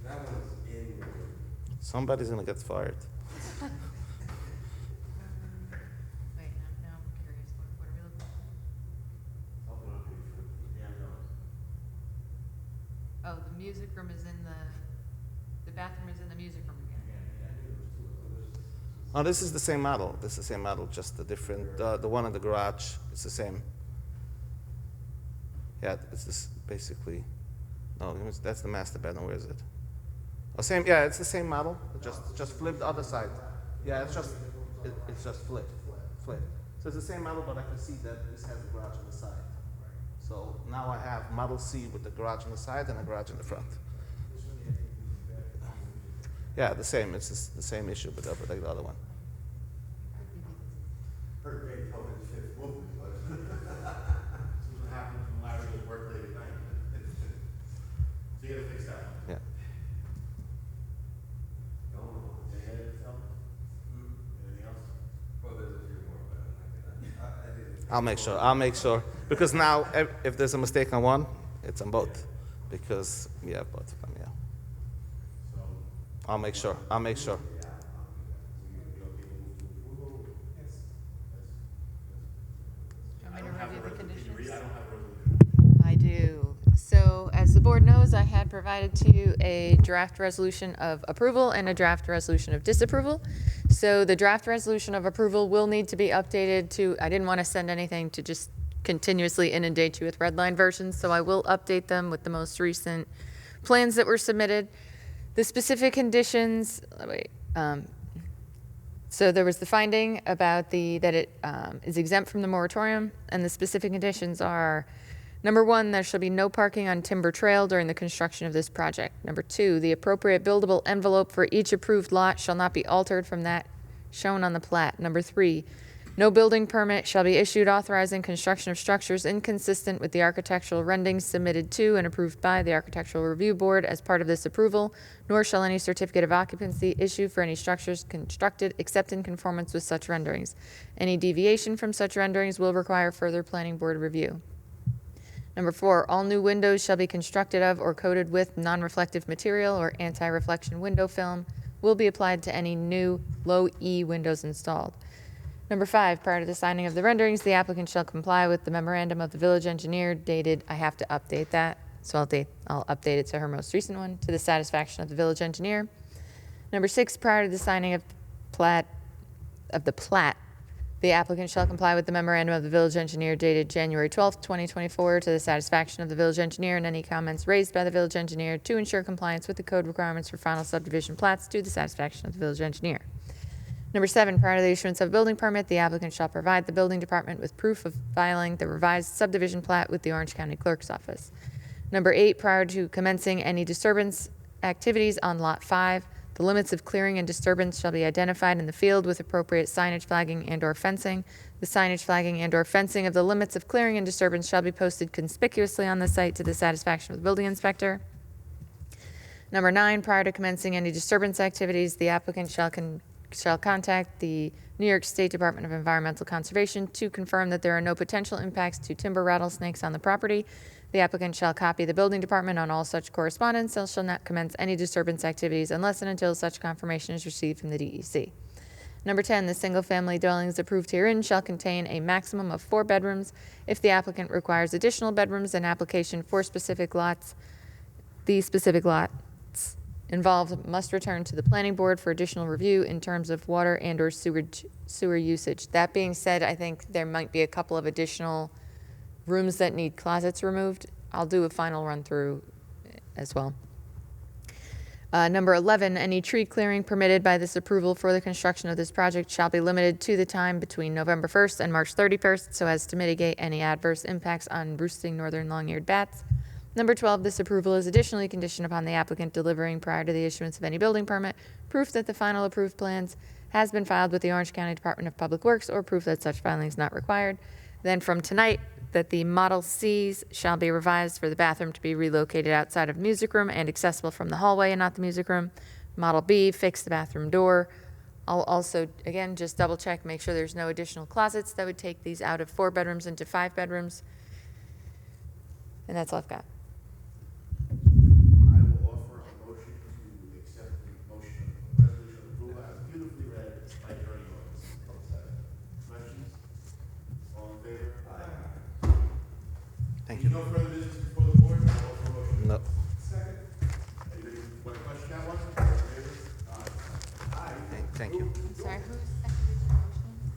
That one's in the room. Somebody's gonna get fired. Wait, now I'm curious, what are we looking for? Open on page 14. Yeah, no. Oh, the music room is in the bathroom is in the music room again. Oh, this is the same model, just a different, the one in the garage, it's the same. Yeah, it's this, basically, no, that's the master bedroom, where is it? Oh, same, yeah, it's the same model, just flip the other side. Yeah, it's just flipped. So it's the same model, but I can see that this has a garage on the side. So now I have Model C with the garage on the side and a garage in the front. Yeah, the same, it's the same issue, but like the other one. Heard Beethoven's Fifth Movement, but this is what happens when Larry goes work late at night. So you gotta fix that one. Yeah. Anything else? Well, there's a few more, but I didn't. I'll make sure, because now if there's a mistake on one, it's on both, because we have both of them, yeah. I'll make sure. Want me to review the conditions? I don't have a resolution. I do. So, as the board knows, I had provided to you a draft resolution of approval and a draft resolution of disapproval. So the draft resolution of approval will need to be updated to, I didn't want to send anything to just continuously inundate you with red line versions, so I will update them with the most recent plans that were submitted. The specific conditions, so there was the finding about that it is exempt from the moratorium, and the specific conditions are Number 1, there shall be no parking on Timber Trail during the construction of this project. Number 2, the appropriate buildable envelope for each approved lot shall not be altered from that shown on the plat. Number 3, no building permit shall be issued authorizing construction of structures inconsistent with the architectural renderings submitted to and approved by the Architectural Review Board as part of this approval, nor shall any certificate of occupancy issue for any structures constructed except in conformance with such renderings. Any deviation from such renderings will require further planning board review. Number 4, all new windows shall be constructed of or coated with non-reflective material or anti-reflection window film will be applied to any new low E windows installed. Number 5, prior to the signing of the renderings, the applicant shall comply with the memorandum of the village engineer dated, I have to update that, so I'll update it to her most recent one, to the satisfaction of the village engineer. Number 6, prior to the signing of the plat, the applicant shall comply with the memorandum of the village engineer dated January 12th, 2024, to the satisfaction of the village engineer and any comments raised by the village engineer to ensure compliance with the code requirements for final subdivision plats to the satisfaction of the village engineer. Number 7, prior to the issuance of a building permit, the applicant shall provide the building department with proof of filing the revised subdivision plat with the Orange County Clerk's Office. Number 8, prior to commencing any disturbance activities on Lot 5, the limits of clearing and disturbance shall be identified in the field with appropriate signage flagging and/or fencing. The signage flagging and/or fencing of the limits of clearing and disturbance shall be posted conspicuously on the site to the satisfaction of the building inspector. Number 9, prior to commencing any disturbance activities, the applicant shall contact the New York State Department of Environmental Conservation to confirm that there are no potential impacts to timber rattlesnakes on the property. The applicant shall copy the building department on all such correspondence and shall not commence any disturbance activities unless and until such confirmation is received from the DEC. Number 10, the single-family dwellings approved herein shall contain a maximum of 4 bedrooms. If the applicant requires additional bedrooms, an application for specific lots, the specific lots involved must return to the planning board for additional review in terms of water and/or sewer usage. That being said, I think there might be a couple of additional rooms that need closets removed. I'll do a final run through as well. Number 11, any tree clearing permitted by this approval for the construction of this project shall be limited to the time between November 1st and March 31st so as to mitigate any adverse impacts on roosting northern long-eared bats. Number 12, this approval is additionally conditioned upon the applicant delivering prior to the issuance of any building permit proof that the final approved plans has been filed with the Orange County Department of Public Works or proof that such filing is not required. Then from tonight, that the Model Cs shall be revised for the bathroom to be relocated outside of music room and accessible from the hallway and not the music room. Model B, fix the bathroom door. I'll also, again, just double check, make sure there's no additional closets that would take these out of 4 bedrooms into 5 bedrooms. And that's all I've got. I will offer a motion to accept the motion of resolution of approval as beautifully read by Attorney Lawrence. Questions? All in favor? Aye. Thank you. No further business before the board? I'll offer a motion. No. Second. Anybody want to question that one? All in favor? Aye. Thank you. Sorry, who seconded?